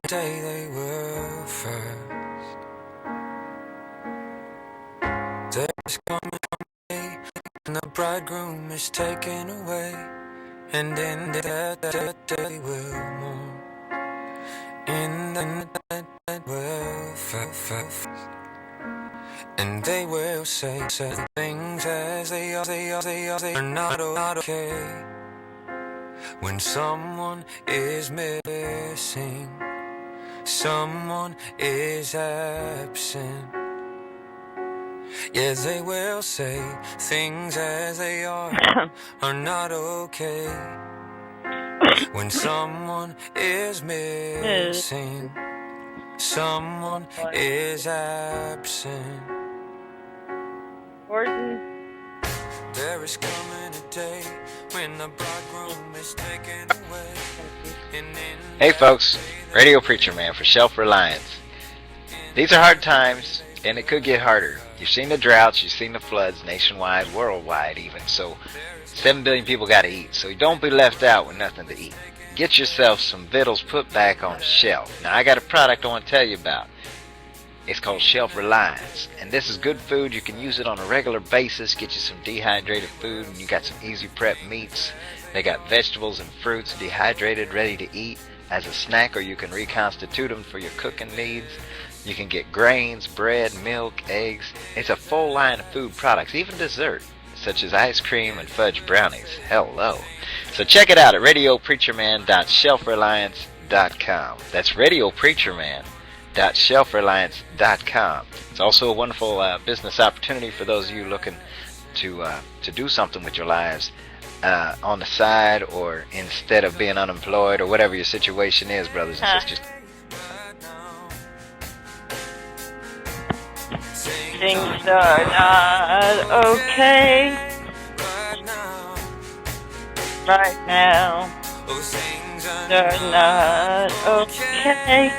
day they were first. There's coming a day when the bridegroom is taken away, and in that day will mourn. In that will first. And they will say things as they are not okay. When someone is missing, someone is absent. Yeah, they will say things as they are not okay. When someone is missing, someone is absent. Gordon. There is coming a day when the bridegroom is taken away. Hey folks, Radio Preacher Man for Shelf Reliance. These are hard times, and it could get harder. You've seen the droughts, you've seen the floods nationwide, worldwide even, so 7 billion people gotta eat, so don't be left out with nothing to eat. Get yourself some victuals put back on the shelf. Now I got a product I want to tell you about. It's called Shelf Reliance, and this is good food. You can use it on a regular basis, get you some dehydrated food, and you got some easy prep meats. They got vegetables and fruits dehydrated, ready to eat as a snack, or you can reconstitute them for your cooking needs. You can get grains, bread, milk, eggs. It's a full line of food products, even dessert, such as ice cream and fudge brownies. Hello. So check it out at radiopreacherman.shelfreliance.com. That's radiopreacherman.shelfreliance.com. It's also a wonderful business opportunity for those of you looking to do something with your lives on the side, or instead of being unemployed, or whatever your situation is, brothers and sisters. Things are not okay right now. Things are not okay.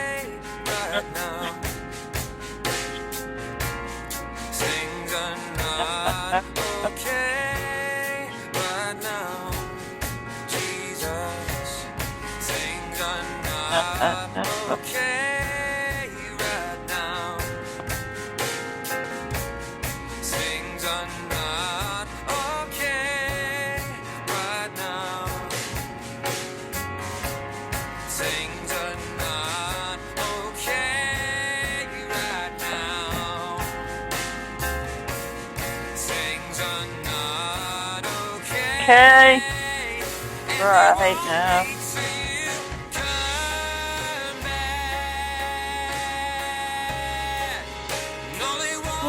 Things are not okay right now, Jesus. Things are not okay right now. Things are not okay right now. Things are not okay right now. Things are not Okay. Right now.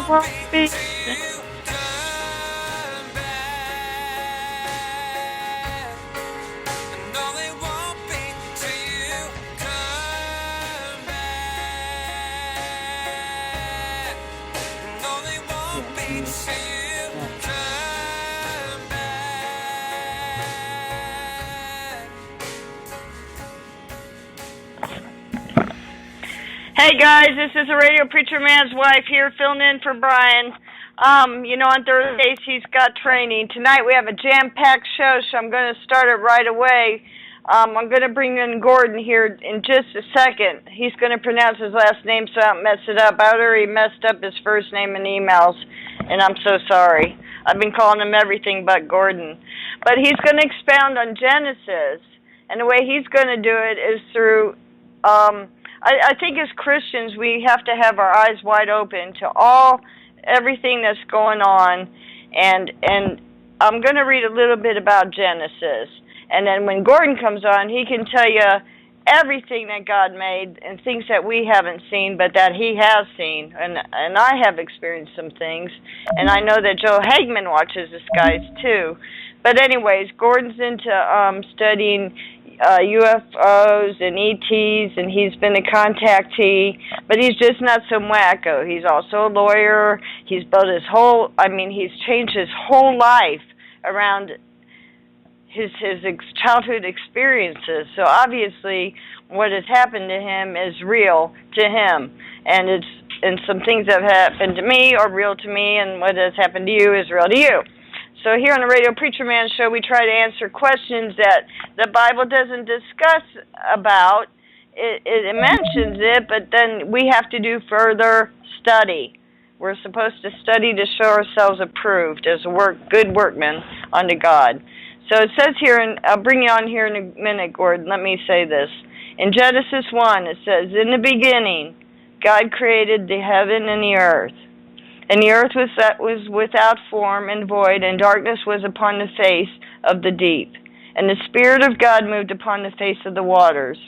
Won't be. Hey guys, this is the Radio Preacher Man's wife here, filling in for Brian. On Thursdays he's got training. Tonight we have a jam-packed show, so I'm going to start it right away. I'm going to bring in Gordon here in just a second. He's going to pronounce his last name so I don't mess it up. I already messed up his first name in emails, and I'm so sorry. I've been calling him everything but Gordon. But he's going to expound on Genesis, and the way he's going to do it is through... I think as Christians we have to have our eyes wide open to everything that's going on, and I'm going to read a little bit about Genesis, and then when Gordon comes on, he can tell you everything that God made and things that we haven't seen but that he has seen, and I have experienced some things, and I know that Joe Hagman watches the skies too. But anyways, Gordon's into studying UFOs and ETs, and he's been a contactee, but he's just not some wacko. He's also a lawyer. He's built he's changed his whole life around his childhood experiences. So obviously what has happened to him is real to him, and some things that have happened to me are real to me, and what has happened to you is real to you. So here on the Radio Preacher Man Show, we try to answer questions that the Bible doesn't discuss about it mentions it, but then we have to do further study. We're supposed to study to show ourselves approved as good workmen unto God. So it says here, and I'll bring you on here in a minute, Gordon. Let me say this. In Genesis 1, it says, in the beginning, God created the heaven and the earth. And the earth was without form and void, and darkness was upon the face of the deep. And the Spirit of God moved upon the face of the waters.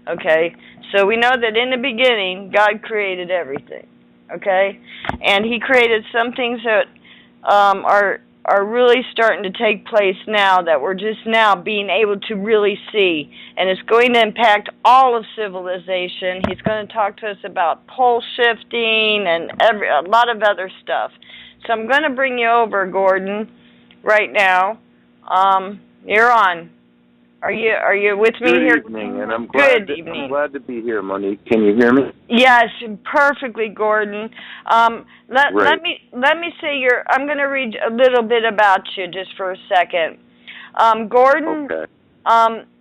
Okay? So we know that in the beginning, God created everything. Okay? And He created some things that are really starting to take place now, that we're just now being able to really see. And it's going to impact all of civilization. He's going to talk to us about pole shifting and a lot of other stuff. So I'm going to bring you over, Gordon, right now. You're on. Are you with me here? Good evening, and I'm glad to be here, Monique. Can you hear me? Yes, perfectly, Gordon. Let me say I'm going to read a little bit about you just for a second. Gordon, okay.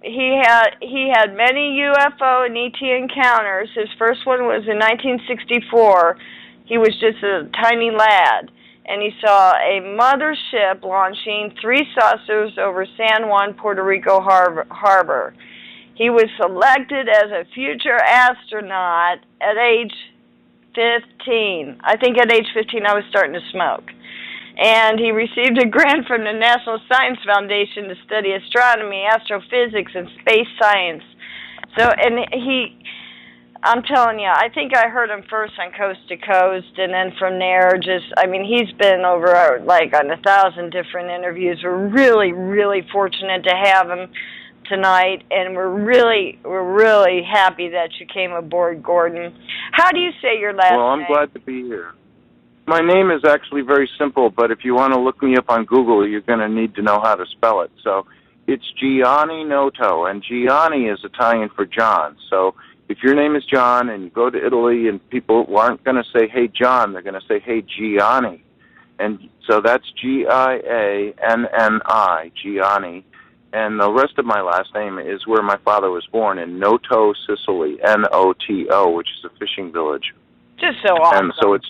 He had many UFO and ET encounters. His first one was in 1964. He was just a tiny lad, and he saw a mothership launching 3 saucers over San Juan, Puerto Rico harbor. He was selected as a future astronaut at age 15. I think at age 15 I was starting to smoke. And he received a grant from the National Science Foundation to study astronomy, astrophysics, and space science. I'm telling you, I think I heard him first on Coast to Coast, and then from there, he's been over like on 1,000 different interviews. We're really, really fortunate to have him tonight, and we're really happy that you came aboard, Gordon. How do you say your last name? Well, I'm glad to be here. My name is actually very simple, but if you want to look me up on Google, you're going to need to know how to spell it. So it's Gianni Noto, and Gianni is Italian for John. So if your name is John and you go to Italy and people aren't going to say, hey, John, they're going to say, hey, Gianni. And so that's Gianni, Gianni. And the rest of my last name is where my father was born, in Noto, Sicily, Noto, which is a fishing village. Just so awesome. And so it's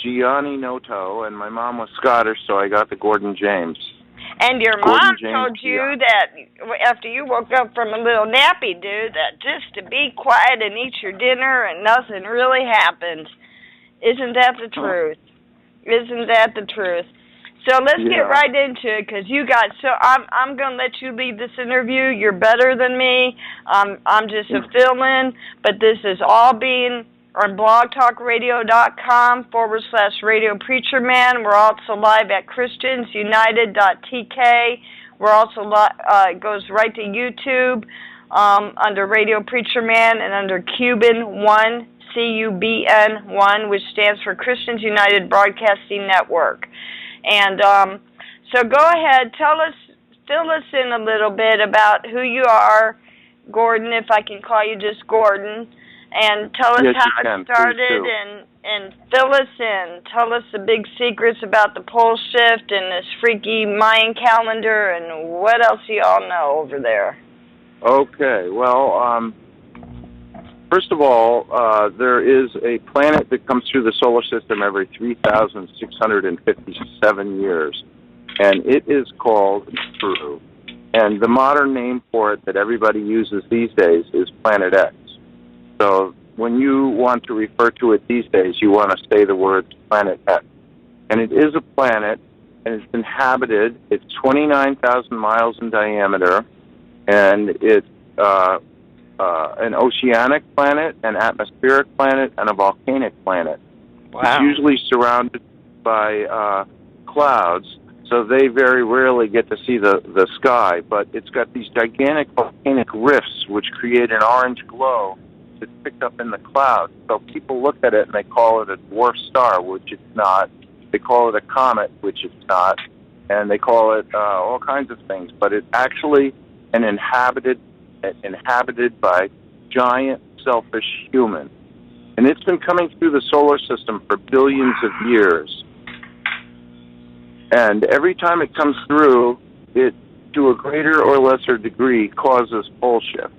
Gianni Noto, and my mom was Scottish, so I got the Gordon James. And your mom told you that after you woke up from a little nappy, dude, that just to be quiet and eat your dinner and nothing really happened. Isn't that the truth? Isn't that the truth? So let's get right into it, because I'm going to let you lead this interview. You're better than me. I'm just a fill-in, but this is all being on blogtalkradio.com/Radio Preacher Man. We're also live at ChristiansUnited.tk. We're also it goes right to YouTube under Radio Preacher Man and under Cuban 1, CUBN 1, which stands for Christians United Broadcasting Network. And so go ahead, fill us in a little bit about who you are, Gordon, if I can call you just Gordon, and tell us how it started, and fill us in. Tell us the big secrets about the pole shift and this freaky Mayan calendar, and what else you all know over there. Okay, well, first of all, there is a planet that comes through the solar system every 3,657 years, and it is called Nibiru. And the modern name for it that everybody uses these days is Planet X. So when you want to refer to it these days, you want to say the word Planet X. And it is a planet, and it's inhabited. It's 29,000 miles in diameter, and it's an oceanic planet, an atmospheric planet, and a volcanic planet. Wow. It's usually surrounded by clouds, so they very rarely get to see the sky, but it's got these gigantic volcanic rifts which create an orange glow that's picked up in the clouds. So people look at it and they call it a dwarf star, which it's not. They call it a comet, which it's not. And they call it all kinds of things, but it's actually inhabited by giant, selfish humans. And it's been coming through the solar system for billions of years. And every time it comes through, it, to a greater or lesser degree, causes pole shift.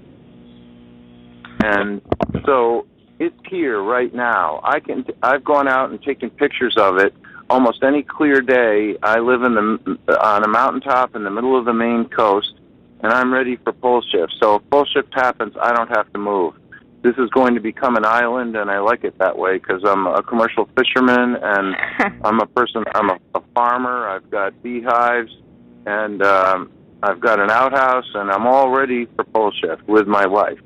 And so it's here right now. I've gone out and taken pictures of it almost any clear day. I live on a mountaintop in the middle of the Maine coast, and I'm ready for pole shift. So if pole shift happens, I don't have to move. This is going to become an island, and I like it that way because I'm a commercial fisherman, and I'm a farmer. I've got beehives, and I've got an outhouse, and I'm all ready for pole shift with my wife.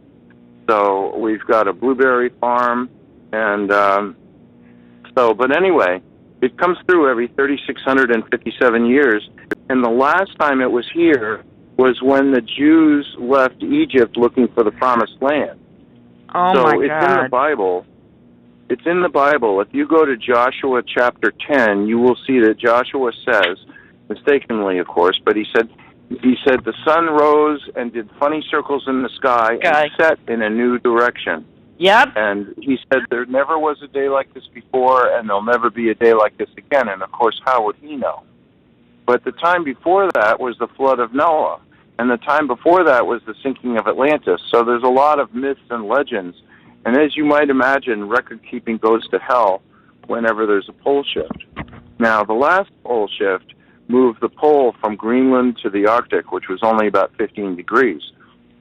So we've got a blueberry farm, and but anyway, it comes through every 3,657 years, and the last time it was here was when the Jews left Egypt looking for the Promised Land. Oh, so my it's God. in the Bible. It's in the Bible. If you go to Joshua chapter 10, you will see that Joshua says, mistakenly, of course, but he said the sun rose and did funny circles in the sky and set in a new direction. Yep. And he said there never was a day like this before, and there'll never be a day like this again. And, of course, how would he know? But the time before that was the flood of Noah. And the time before that was the sinking of Atlantis. So there's a lot of myths and legends. And as you might imagine, record-keeping goes to hell whenever there's a pole shift. Now, the last pole shift moved the pole from Greenland to the Arctic, which was only about 15 degrees.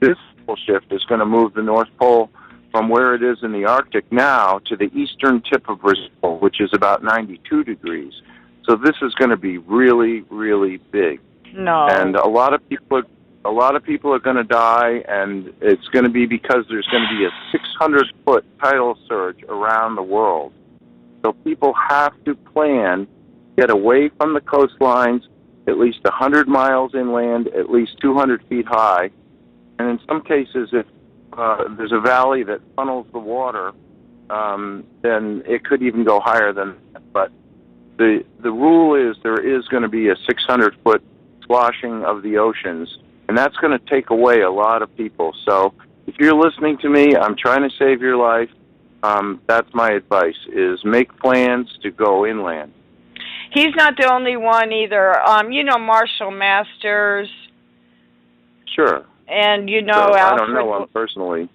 This pole shift is going to move the North Pole from where it is in the Arctic now to the eastern tip of Brazil, which is about 92 degrees. So this is going to be really, really big. No. And a lot of people are going to die, and it's going to be because there's going to be a 600-foot tidal surge around the world. So people have to plan, get away from the coastlines, at least 100 miles inland, at least 200 feet high. And in some cases, if there's a valley that funnels the water, then it could even go higher than that. But the rule is there is going to be a 600-foot sloshing of the oceans, and that's going to take away a lot of people. So if you're listening to me, I'm trying to save your life. That's my advice, is make plans to go inland. He's not the only one either. Marshall Masters. Sure. And Alfred, I don't know him personally.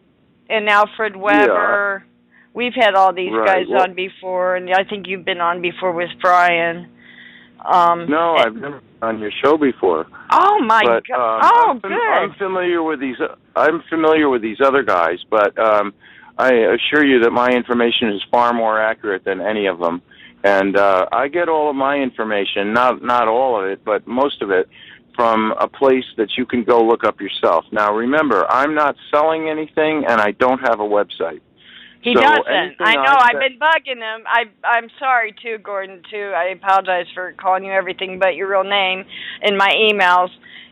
And Alfred Weber. Yeah. We've had all these guys on before, and I think you've been on before with Brian. No, I've never been on your show before. Oh my God! Good. I'm familiar with these other guys, but I assure you that my information is far more accurate than any of them. And I get all of my information, not all of it, but most of it, from a place that you can go look up yourself. Now, remember, I'm not selling anything, and I don't have a website. He doesn't. I know. I've been bugging him. I'm sorry, too, Gordon, too. I apologize for calling you everything but your real name in my emails,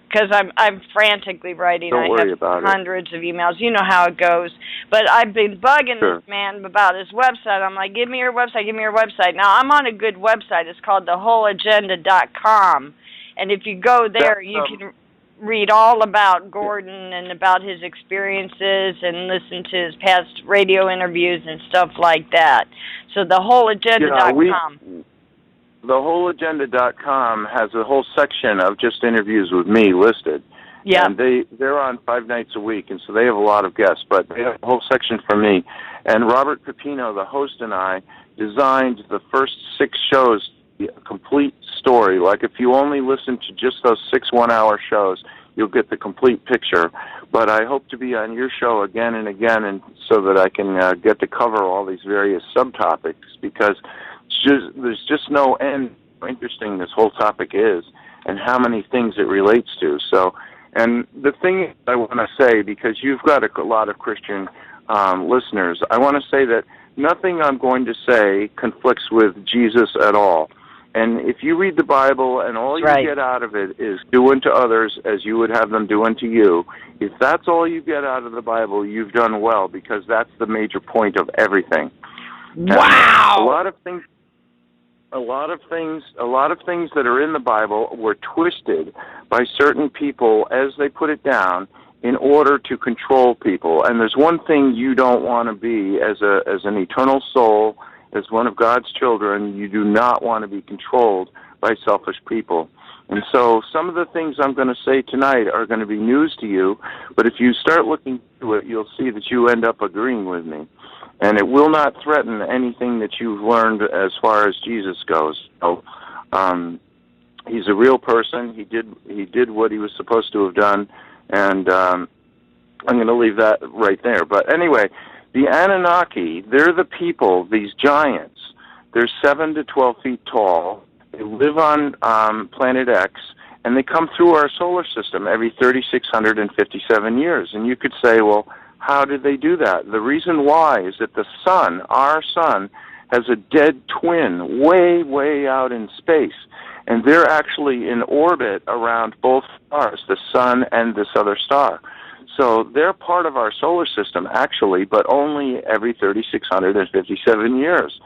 because I'm frantically writing. Don't worry about it. Hundreds of emails. You know how it goes. But I've been bugging this man about his website. I'm like, give me your website, give me your website. Now, I'm on a good website. It's called thewholeagenda.com. And if you go there, you can read all about Gordon and about his experiences and listen to his past radio interviews and stuff like that. So thewholeagenda.com. Thewholeagenda.com has a whole section of just interviews with me listed. Yeah. And they're on 5 nights a week, and so they have a lot of guests, but they have a whole section for me. And Robert Pepino, the host, and I designed the first 6 shows, a complete story. Like if you only listen to just those 6 one-hour shows, you'll get the complete picture. But I hope to be on your show again and again, and so that I can get to cover all these various subtopics, because there's just no end how interesting this whole topic is and how many things it relates to. So, and the thing I want to say, because you've got a lot of Christian listeners, I want to say that nothing I'm going to say conflicts with Jesus at all. And if you read the Bible and all you get out of it is do unto others as you would have them do unto you, if that's all you get out of the Bible, you've done well, because that's the major point of everything. Wow! And a lot of things that are in the Bible were twisted by certain people as they put it down in order to control people. And there's one thing you don't want to be as an eternal soul, as one of God's children. You do not want to be controlled by selfish people. And so some of the things I'm going to say tonight are going to be news to you, but if you start looking into it, you'll see that you end up agreeing with me. And it will not threaten anything that you've learned as far as Jesus goes. So, he's a real person. He did what he was supposed to have done, and I'm going to leave that right there. But anyway, the Anunnaki, they're the people, these giants. They're 7 to 12 feet tall. They live on planet X, and they come through our solar system every 3,657 years. And you could say, well, how did they do that? The reason why is that the sun, our sun, has a dead twin way, way out in space. And they're actually in orbit around both stars, the sun and this other star. So they're part of our solar system, actually, but only every 3,657 years.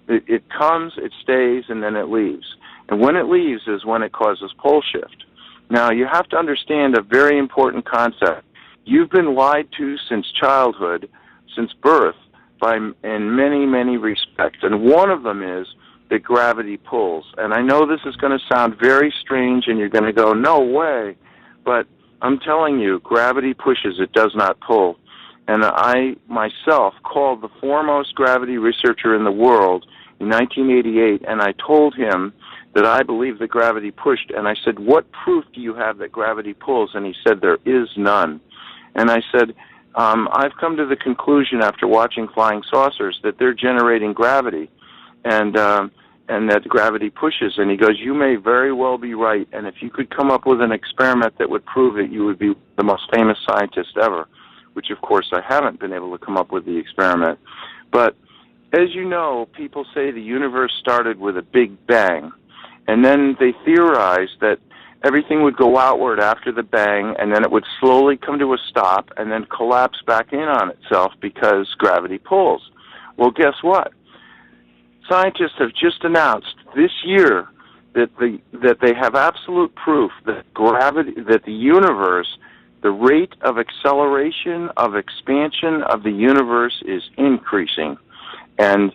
It comes, it stays, and then it leaves. And when it leaves is when it causes pole shift. Now, you have to understand a very important concept. You've been lied to since childhood, since birth, in many, many respects. And one of them is that gravity pulls. And I know this is going to sound very strange, and you're going to go, no way. But I'm telling you, gravity pushes, it does not pull. And I, myself, called the foremost gravity researcher in the world in 1988, and I told him that I believe that gravity pushed. And I said, what proof do you have that gravity pulls? And he said, there is none. And I said, I've come to the conclusion after watching flying saucers that they're generating gravity, and that gravity pushes. And he goes, you may very well be right, and if you could come up with an experiment that would prove it, you would be the most famous scientist ever, which, of course, I haven't been able to come up with the experiment. But as you know, people say the universe started with a big bang, and then they theorized that everything would go outward after the bang, and then it would slowly come to a stop and then collapse back in on itself because gravity pulls. Well, guess what? Scientists have just announced this year that they have absolute proof that that the universe, the rate of acceleration of expansion of the universe is increasing. And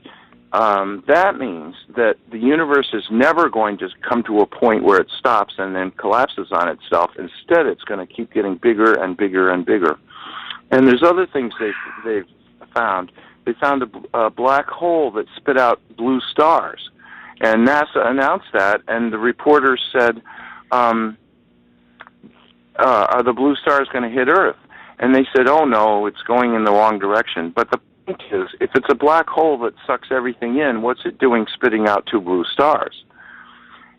that means that the universe is never going to come to a point where it stops and then collapses on itself. Instead, it's going to keep getting bigger and bigger and bigger. And there's other things they've found. They found a black hole that spit out blue stars. And NASA announced that, and the reporters said, are the blue stars going to hit Earth? And they said, oh, no, it's going in the wrong direction. But the point is, if it's a black hole that sucks everything in, what's it doing spitting out two blue stars?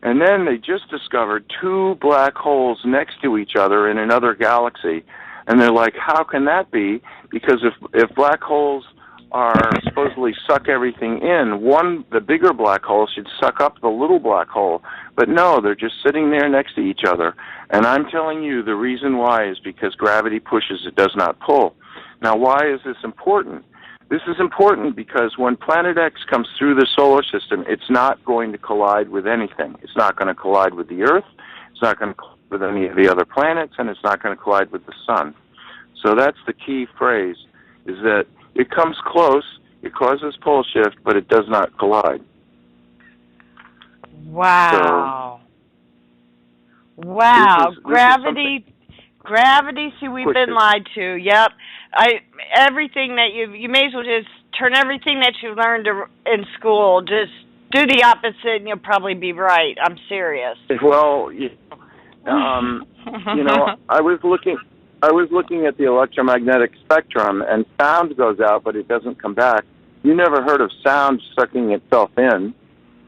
And then they just discovered two black holes next to each other in another galaxy. And they're like, how can that be? Because if black holes are supposedly suck everything in, the bigger black hole should suck up the little black hole. But no, they're just sitting there next to each other. And I'm telling you, the reason why is because gravity pushes, it does not pull. Now, why is this important? This is important because when Planet X comes through the solar system, it's not going to collide with anything. It's not going to collide with the Earth, it's not going to collide with any of the other planets, and it's not going to collide with the Sun. So that's the key phrase, is that it comes close, it causes pole shift, but it does not collide. Wow. Wow. Gravity, see, we've been lied to. Yep. Everything that you may as well just turn everything that you've learned in school, just do the opposite and you'll probably be right. I'm serious. Well, you know, I was looking at the electromagnetic spectrum, and sound goes out, but it doesn't come back. You never heard of sound sucking itself in.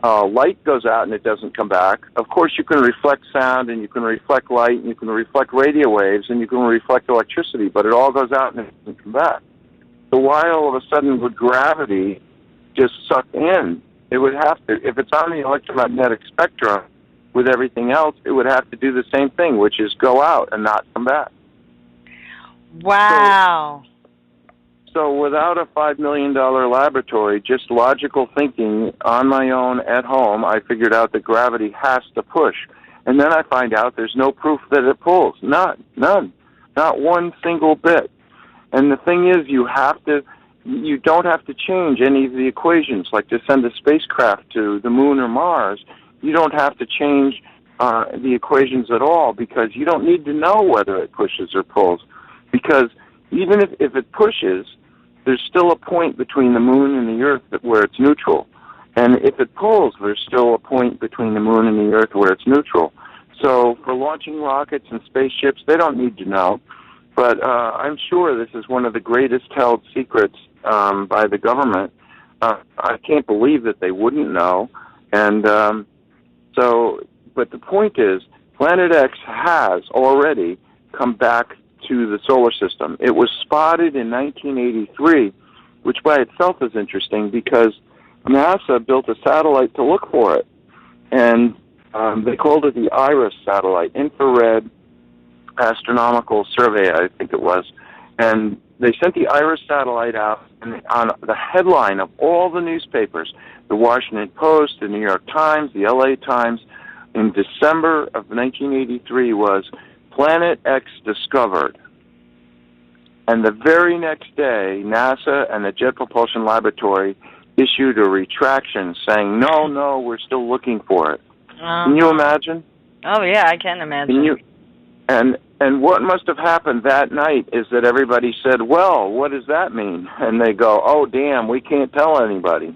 Light goes out, and it doesn't come back. Of course, you can reflect sound, and you can reflect light, and you can reflect radio waves, and you can reflect electricity, but it all goes out, and it doesn't come back. So why all of a sudden would gravity just suck in? It would have to. If it's on the electromagnetic spectrum with everything else, it would have to do the same thing, which is go out and not come back. Wow. So without a $5 million laboratory, just logical thinking on my own at home, I figured out that gravity has to push. And then I find out there's no proof that it pulls. None. Not one single bit. And the thing is, you don't have to change any of the equations, like to send a spacecraft to the moon or Mars. You don't have to change the equations at all, because you don't need to know whether it pushes or pulls. Because even if it pushes, there's still a point between the moon and the Earth where it's neutral. And if it pulls, there's still a point between the moon and the Earth where it's neutral. So for launching rockets and spaceships, they don't need to know. But I'm sure this is one of the greatest held secrets by the government. I can't believe that they wouldn't know. And but the point is, Planet X has already come back to the solar system. It was spotted in 1983, which by itself is interesting because NASA built a satellite to look for it. And they called it the IRIS satellite, Infrared Astronomical Survey, I think it was. And they sent the IRIS satellite out, and on the headline of all the newspapers, the Washington Post, the New York Times, the LA Times, in December of 1983 was Planet X discovered. And the very next day, NASA and the Jet Propulsion Laboratory issued a retraction saying, no, we're still looking for it. Can you imagine? Oh, yeah, I can imagine. Can you? And what must have happened that night is that everybody said, well, what does that mean? And they go, oh, damn, we can't tell anybody.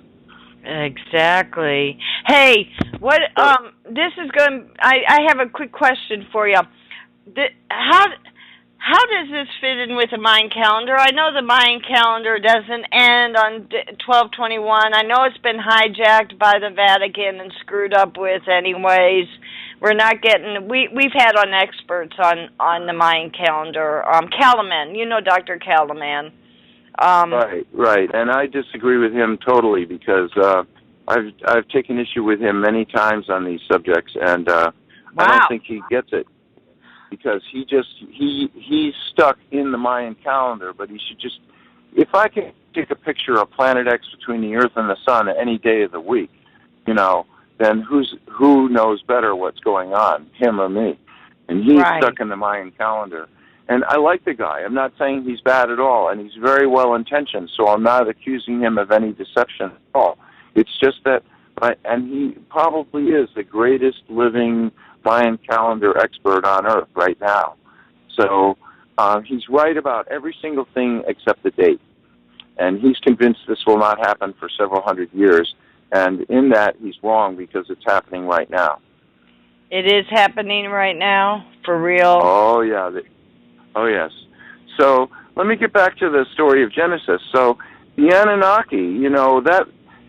Exactly. Hey, what? This is going. I have a quick question for you. How does this fit in with the Mayan calendar? I know the Mayan calendar doesn't end on 12/21. I know it's been hijacked by the Vatican and screwed up with. Anyways, we're not getting. We've had on experts on the Mayan calendar. Kalaman, you know Dr. Kalaman. Right, and I disagree with him totally because I've taken issue with him many times on these subjects, and Wow. I don't think he gets it because he's stuck in the Mayan calendar. But he should just, if I can take a picture of Planet X between the Earth and the Sun any day of the week, then who knows better what's going on, him or me? And he's stuck in the Mayan calendar. And I like the guy. I'm not saying he's bad at all, and he's very well-intentioned, so I'm not accusing him of any deception at all. It's just that, and he probably is the greatest living Mayan calendar expert on Earth right now. So he's right about every single thing except the date. And he's convinced this will not happen for several hundred years, and in that he's wrong because it's happening right now. It is happening right now? For real? Oh, yeah. Oh, yes. So let me get back to the story of Genesis. So the Anunnaki,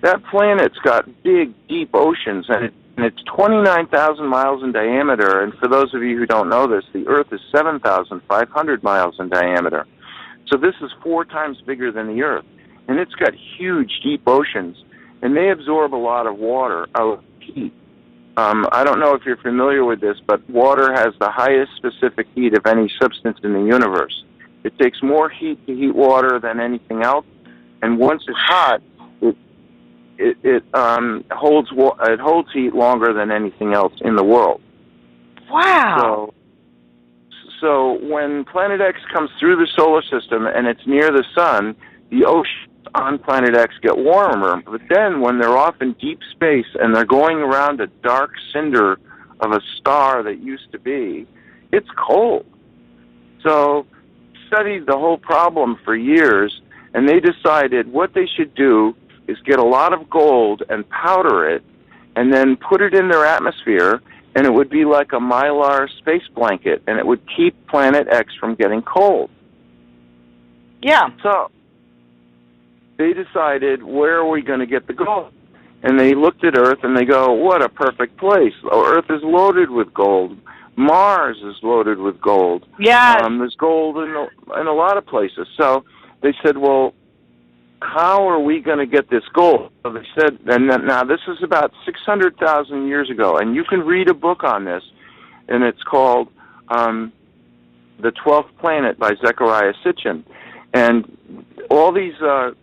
that planet's got big, deep oceans, and it's 29,000 miles in diameter. And for those of you who don't know this, the Earth is 7,500 miles in diameter. So this is 4 times bigger than the Earth. And it's got huge, deep oceans, and they absorb a lot of water, heat. I don't know if you're familiar with this, but water has the highest specific heat of any substance in the universe. It takes more heat to heat water than anything else, and once it's hot, it holds heat longer than anything else in the world. Wow. So when Planet X comes through the solar system and it's near the sun, the oceans on Planet X get warmer, but then when they're off in deep space and they're going around a dark cinder of a star that used to be, it's cold. So studied the whole problem for years, and they decided what they should do is get a lot of gold and powder it and then put it in their atmosphere, and it would be like a Mylar space blanket, and it would keep Planet X from getting cold. Yeah. So they decided, where are we going to get the gold? And they looked at Earth and they go, what a perfect place. Earth is loaded with gold. Mars is loaded with gold. Yeah. There's gold in a lot of places. So they said, well, how are we going to get this gold? So they said, and now this is about 600,000 years ago, and you can read a book on this, and it's called The 12th Planet by Zecharia Sitchin. And all these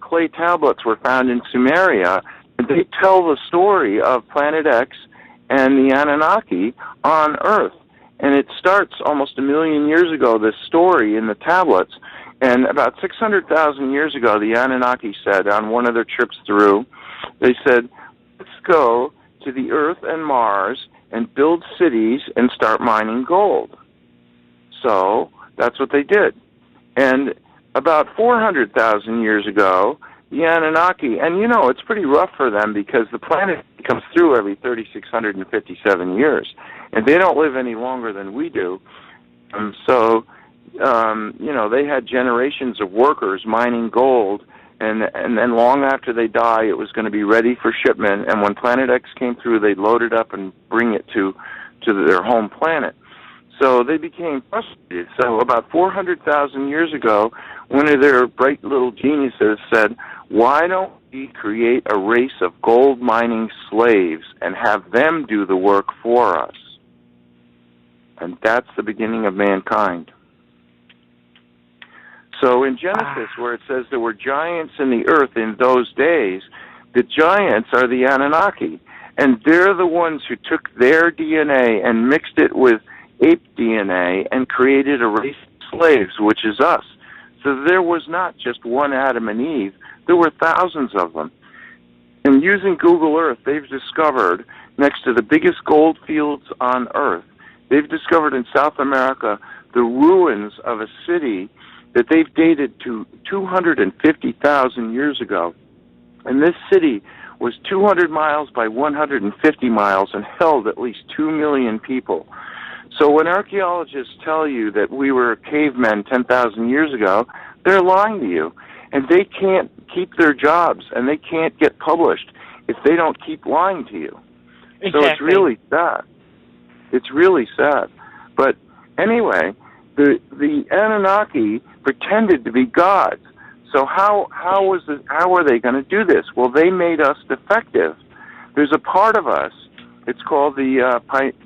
clay tablets were found in Sumeria, and they tell the story of Planet X and the Anunnaki on Earth. And it starts almost 1 million years ago, this story in the tablets. And about 600,000 years ago, the Anunnaki said on one of their trips through, they said, let's go to the Earth and Mars and build cities and start mining gold. So that's what they did. And about 400,000 years ago, the Anunnaki, and you know, it's pretty rough for them because the planet comes through every 3,657 years, and they don't live any longer than we do. So, you know, they had generations of workers mining gold, and then long after they die, it was going to be ready for shipment, and when Planet X came through, they'd load it up and bring it to their home planet. So they became frustrated. So about 400,000 years ago, one of their bright little geniuses said, why don't we create a race of gold mining slaves and have them do the work for us? And that's the beginning of mankind. So in Genesis, where it says there were giants in the earth in those days, the giants are the Anunnaki. And they're the ones who took their DNA and mixed it with ape DNA and created a race of slaves, which is us. So there was not just one Adam and Eve. There were thousands of them. And using Google Earth, they've discovered, next to the biggest gold fields on Earth, they've discovered in South America the ruins of a city that they've dated to 250,000 years ago. And this city was 200 miles by 150 miles and held at least 2 million people. So when archaeologists tell you that we were cavemen 10,000 years ago, they're lying to you. And they can't keep their jobs, and they can't get published if they don't keep lying to you. Exactly. So it's really sad. It's really sad. But anyway, the Anunnaki pretended to be gods. So how are they going to do this? Well, they made us defective. There's a part of us, it's called the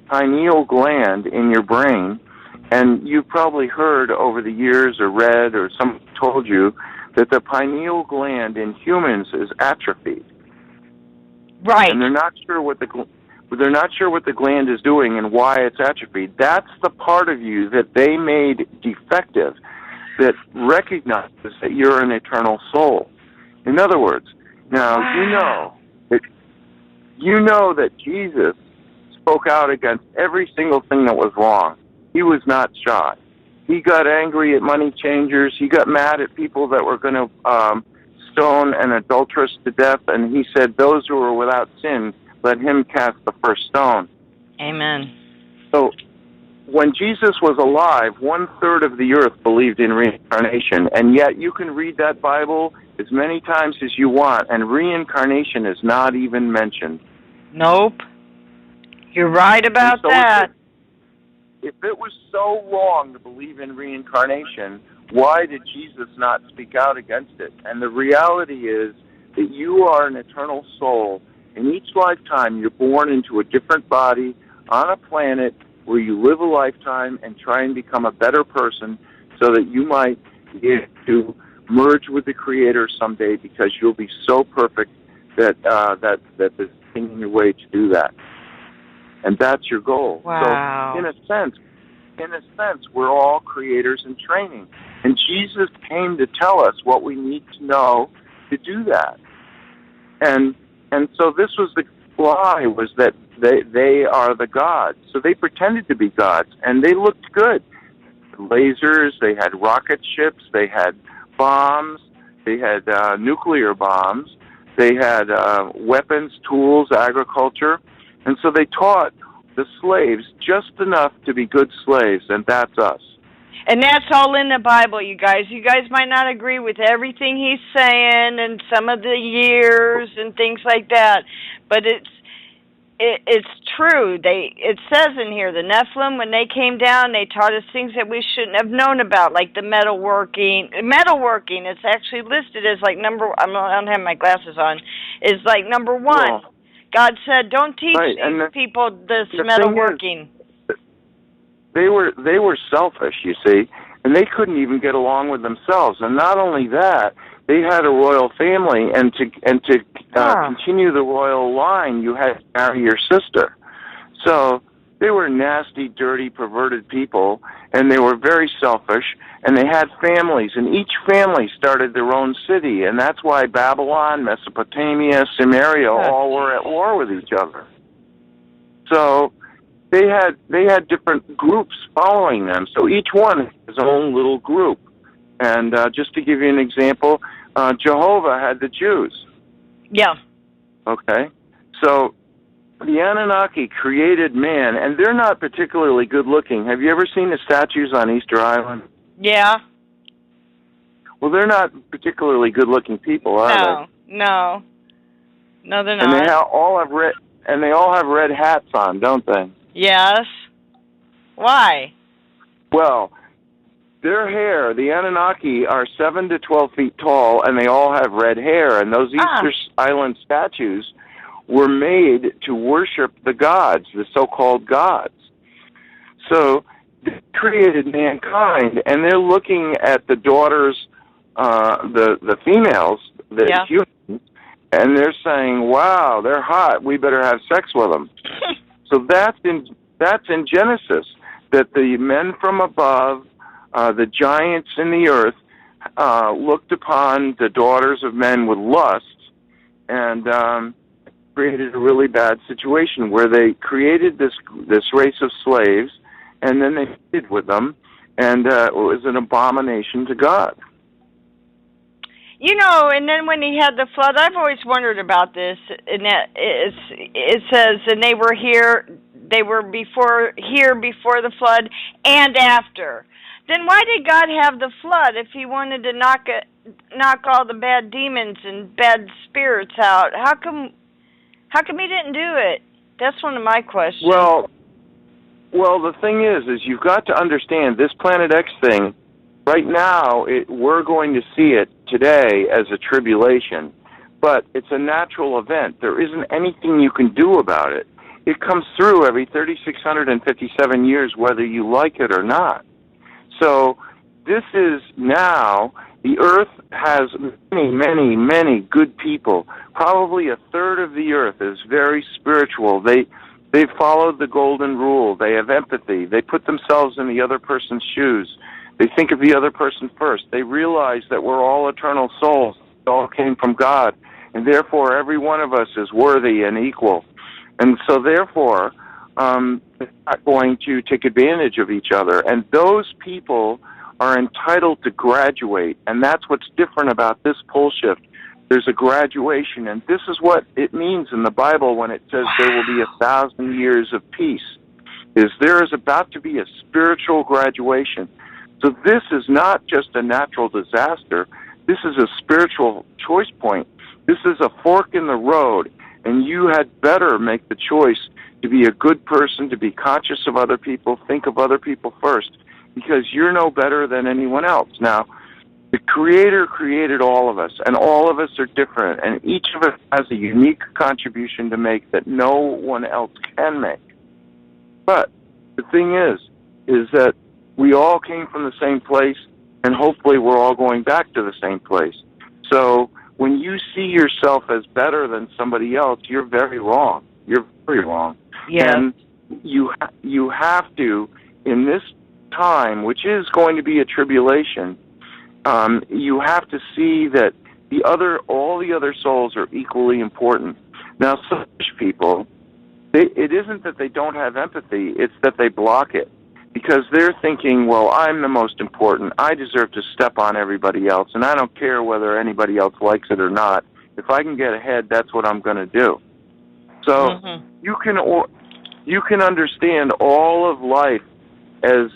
pineal gland in your brain, and you've probably heard over the years or read or someone told you that the pineal gland in humans is atrophied. Right. And they're not sure what the gland is doing and why it's atrophied. That's the part of you that they made defective, that recognizes that you're an eternal soul. In other words, now you know that Jesus spoke out against every single thing that was wrong. He was not shy. He got angry at money changers. He got mad at people that were going to stone an adulteress to death, and he said, those who are without sin, let him cast the first stone. Amen. So when Jesus was alive, 1/3 of the earth believed in reincarnation, and yet you can read that Bible as many times as you want, and reincarnation is not even mentioned. Nope. You're right about that. If it was so wrong to believe in reincarnation, why did Jesus not speak out against it? And the reality is that you are an eternal soul. In each lifetime, you're born into a different body on a planet where you live a lifetime and try and become a better person so that you might be able to merge with the Creator someday, because you'll be so perfect that there's nothing in your way to do that. And that's your goal. Wow. So in a sense, we're all creators in training. And Jesus came to tell us what we need to know to do that. And so this was the lie, was that they are the gods. So they pretended to be gods, and they looked good. Lasers, they had rocket ships, they had bombs, they had nuclear bombs, they had weapons, tools, agriculture. And so they taught the slaves just enough to be good slaves, and that's us. And that's all in the Bible, you guys. You guys might not agree with everything he's saying and some of the years and things like that, but it's true. It says in here, the Nephilim, when they came down, they taught us things that we shouldn't have known about, like the metalworking. Metalworking, it's actually listed as like I don't have my glasses on, is like number 1. Well, God said, don't teach these people this metalworking. They were selfish, you see, and they couldn't even get along with themselves. And not only that, they had a royal family, and to continue the royal line, you had to marry your sister. So they were nasty, dirty, perverted people, and they were very selfish, and they had families, and each family started their own city, and that's why Babylon, Mesopotamia, Sumeria all were at war with each other. So they had different groups following them. So each one had his own little group. And just to give you an example, Jehovah had the Jews. Yeah. Okay? So the Anunnaki created man, and they're not particularly good-looking. Have you ever seen the statues on Easter Island? Yeah. Well, they're not particularly good-looking people, are they? No, they're not. And they all have red hats on, don't they? Yes. Why? Well, their hair, the Anunnaki are 7 to 12 feet tall, and they all have red hair. And those Easter Island statues were made to worship the gods, the so-called gods. So they created mankind, and they're looking at the daughters, the females, the humans, and they're saying, "Wow, they're hot. We better have sex with them." So that's in Genesis, that the men from above, the giants in the earth, looked upon the daughters of men with lust, and created a really bad situation where they created this race of slaves, and then they did with them, and it was an abomination to God. You know, and then when he had the flood, I've always wondered about this. And it says, and they were before the flood and after. Then why did God have the flood if He wanted to knock all the bad demons and bad spirits out? How come He didn't do it? That's one of my questions. Well, the thing is you've got to understand this Planet X thing. Right now, we're going to see it today as a tribulation, but it's a natural event. There isn't anything you can do about it. It comes through every 3,657 years, whether you like it or not. So this is now, the earth has many, many, many good people. Probably a third of the earth is very spiritual. They've followed the golden rule. They have empathy. They put themselves in the other person's shoes. They think of the other person first. They realize that we're all eternal souls. We all came from God, and therefore every one of us is worthy and equal. And so therefore, they're not going to take advantage of each other. And those people are entitled to graduate, and that's what's different about this pole shift. There's a graduation, and this is what it means in the Bible when it says there will be 1,000 years of peace, is there is about to be a spiritual graduation. So this is not just a natural disaster. This is a spiritual choice point. This is a fork in the road, and you had better make the choice to be a good person, to be conscious of other people, think of other people first, because you're no better than anyone else. Now, the Creator created all of us, and all of us are different, and each of us has a unique contribution to make that no one else can make. But the thing is that we all came from the same place, and hopefully we're all going back to the same place. So when you see yourself as better than somebody else, you're very wrong. You're very wrong. Yeah. And you have to, in this time, which is going to be a tribulation, you have to see that all the other souls are equally important. Now, selfish people, it isn't that they don't have empathy, it's that they block it. Because they're thinking, well, I'm the most important. I deserve to step on everybody else, and I don't care whether anybody else likes it or not. If I can get ahead, that's what I'm going to do. So you can understand all of life as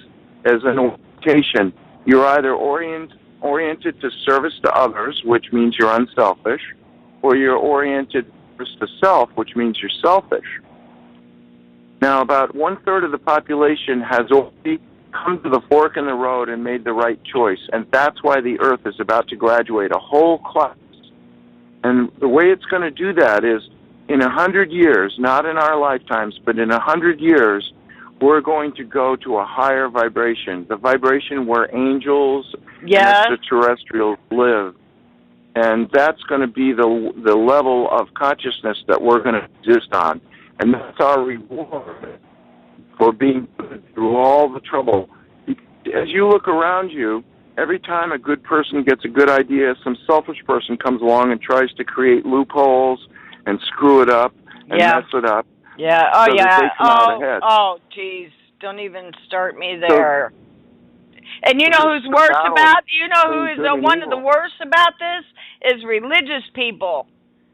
an orientation. You're either oriented to service to others, which means you're unselfish, or you're oriented to self, which means you're selfish. Now, about 1/3 of the population has already come to the fork in the road and made the right choice, and that's why the earth is about to graduate a whole class. And the way it's going to do that is, in 100 years, not in our lifetimes, but in 100 years, we're going to go to a higher vibration, the vibration where angels and extraterrestrials live. And that's going to be the level of consciousness that we're going to exist on. And that's our reward for being through all the trouble. As you look around you, every time a good person gets a good idea, some selfish person comes along and tries to create loopholes and screw it up and mess it up. Yeah. Oh, so that yeah. they come out ahead. Oh, geez. Don't even start me there. And you know who's worse about? You know who is one of the worst about this is religious people.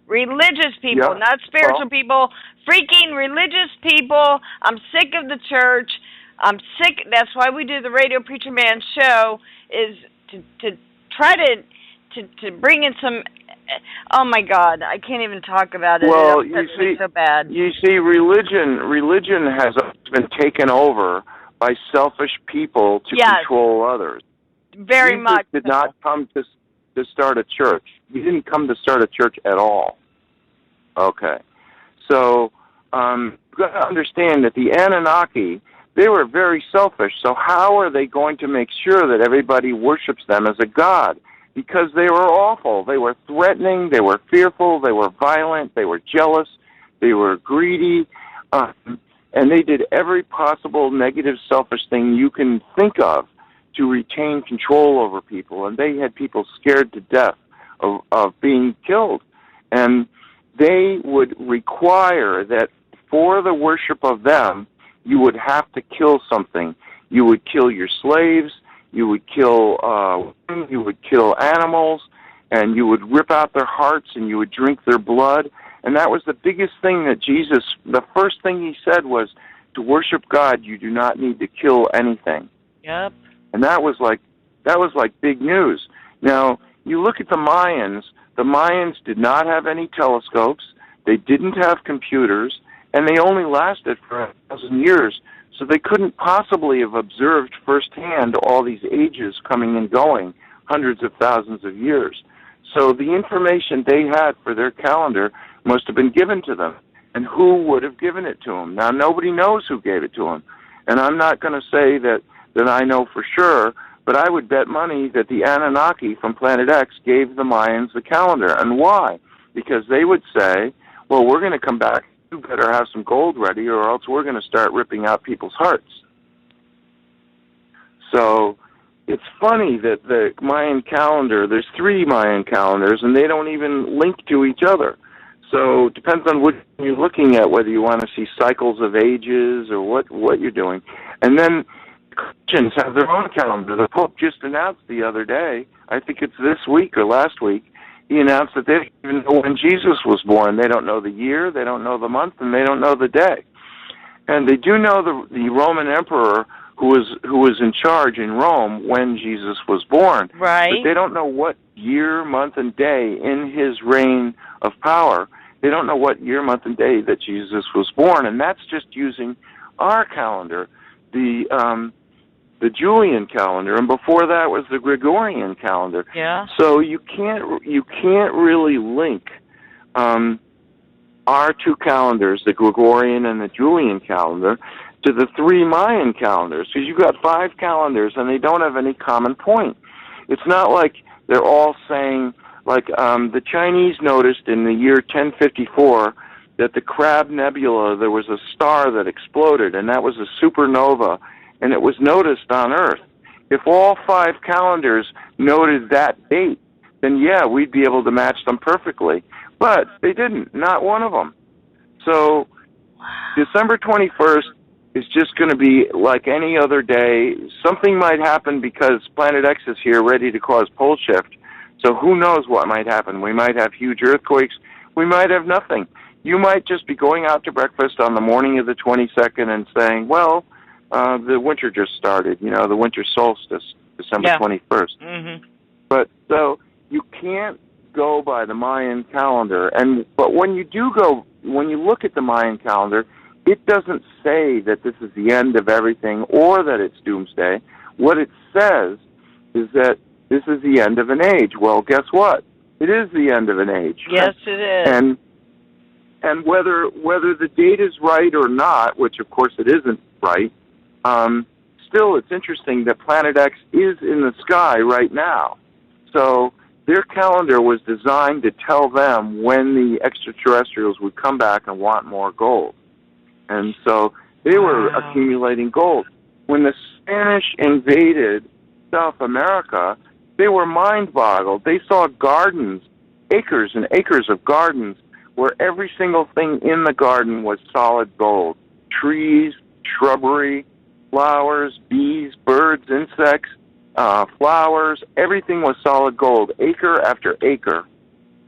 Religious people, not spiritual people. Freaking religious people. I'm sick of the church. I'm sick. That's why we do the Radio Preacher Man show, is to try to bring in some. Oh my God, I can't even talk about it. Well, it upsets me so bad. You see, religion has been taken over by selfish people to control others. Very Jesus much. Did not come to start a church. He didn't come to start a church at all. Okay, so you've got to understand that the Anunnaki, they were very selfish. So how are they going to make sure that everybody worships them as a god? Because they were awful. They were threatening. They were fearful. They were violent. They were jealous. They were greedy. And they did every possible negative, selfish thing you can think of to retain control over people. And they had people scared to death of being killed. And they would require that for the worship of them, you would have to kill something. You would kill your slaves. You would kill women. You would kill animals. And you would rip out their hearts, and you would drink their blood. And that was the biggest thing that Jesus, the first thing he said was, to worship God, you do not need to kill anything. Yep. And that was like big news. Now, you look at the Mayans did not have any telescopes, they didn't have computers, and they only lasted for 1,000 years. So they couldn't possibly have observed firsthand all these ages coming and going, hundreds of thousands of years. So the information they had for their calendar must have been given to them. And who would have given it to them? Now, nobody knows who gave it to them. And I'm not going to say that I know for sure, but I would bet money that the Anunnaki from Planet X gave the Mayans the calendar. And why? Because they would say, well, we're going to come back. You better have some gold ready, or else we're going to start ripping out people's hearts. So it's funny that the Mayan calendar, there's 3 Mayan calendars, and they don't even link to each other. So it depends on what you're looking at, whether you want to see cycles of ages or what you're doing. And then Christians have their own calendar. The Pope just announced the other day, I think it's this week or last week, he announced that they don't even know when Jesus was born. They don't know the year, they don't know the month, and they don't know the day. And they do know the Roman emperor who was in charge in Rome when Jesus was born. Right. But they don't know what year, month, and day in his reign of power. They don't know what year, month, and day that Jesus was born. And that's just using our calendar, the Julian calendar, and before that was the Gregorian calendar. Yeah. So you can't really link our 2 calendars, the Gregorian and the Julian calendar, to the 3 Mayan calendars, because you've got 5 calendars and they don't have any common point. It's not like they're all saying, like the Chinese noticed in the year 1054 that the Crab Nebula, there was a star that exploded, and that was a supernova, and it was noticed on Earth. If all 5 calendars noted that date, then yeah, we'd be able to match them perfectly. But they didn't, not one of them. So December 21st is just going to be like any other day. Something might happen because Planet X is here ready to cause pole shift. So who knows what might happen. We might have huge earthquakes. We might have nothing. You might just be going out to breakfast on the morning of the 22nd and saying, well, the winter just started, the winter solstice, December 21st. Mm-hmm. But so you can't go by the Mayan calendar. But when you look at the Mayan calendar, it doesn't say that this is the end of everything or that it's doomsday. What it says is that this is the end of an age. Well, guess what? It is the end of an age. Yes, it is. And whether the date is right or not, which of course it isn't right, still it's interesting that Planet X is in the sky right now. So their calendar was designed to tell them when the extraterrestrials would come back and want more gold. And so they were accumulating gold. When the Spanish invaded South America, they were mind-boggled. They saw gardens, acres and acres of gardens where every single thing in the garden was solid gold. Trees, shrubbery, flowers, bees, birds, insects, flowers, everything was solid gold, acre after acre.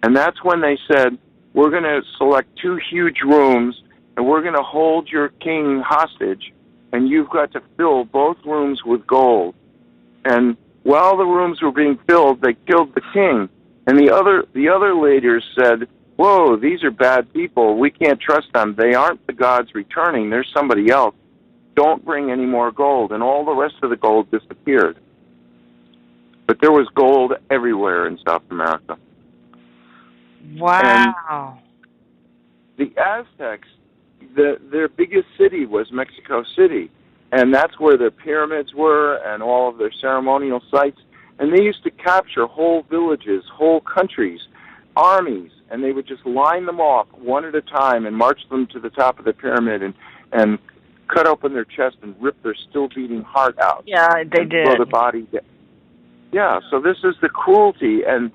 And that's when they said, we're going to select 2 huge rooms, and we're going to hold your king hostage, and you've got to fill both rooms with gold. And while the rooms were being filled, they killed the king. And the other leaders said, whoa, these are bad people. We can't trust them. They aren't the gods returning. There's somebody else. Don't bring any more gold. And all the rest of the gold disappeared. But there was gold everywhere in South America. Wow. And the Aztecs, their biggest city was Mexico City. And that's where their pyramids were and all of their ceremonial sites. And they used to capture whole villages, whole countries, armies, and they would just line them off one at a time and march them to the top of the pyramid and cut open their chest and rip their still-beating heart out. Yeah, they did. Throw the body down. Yeah, so this is the cruelty, and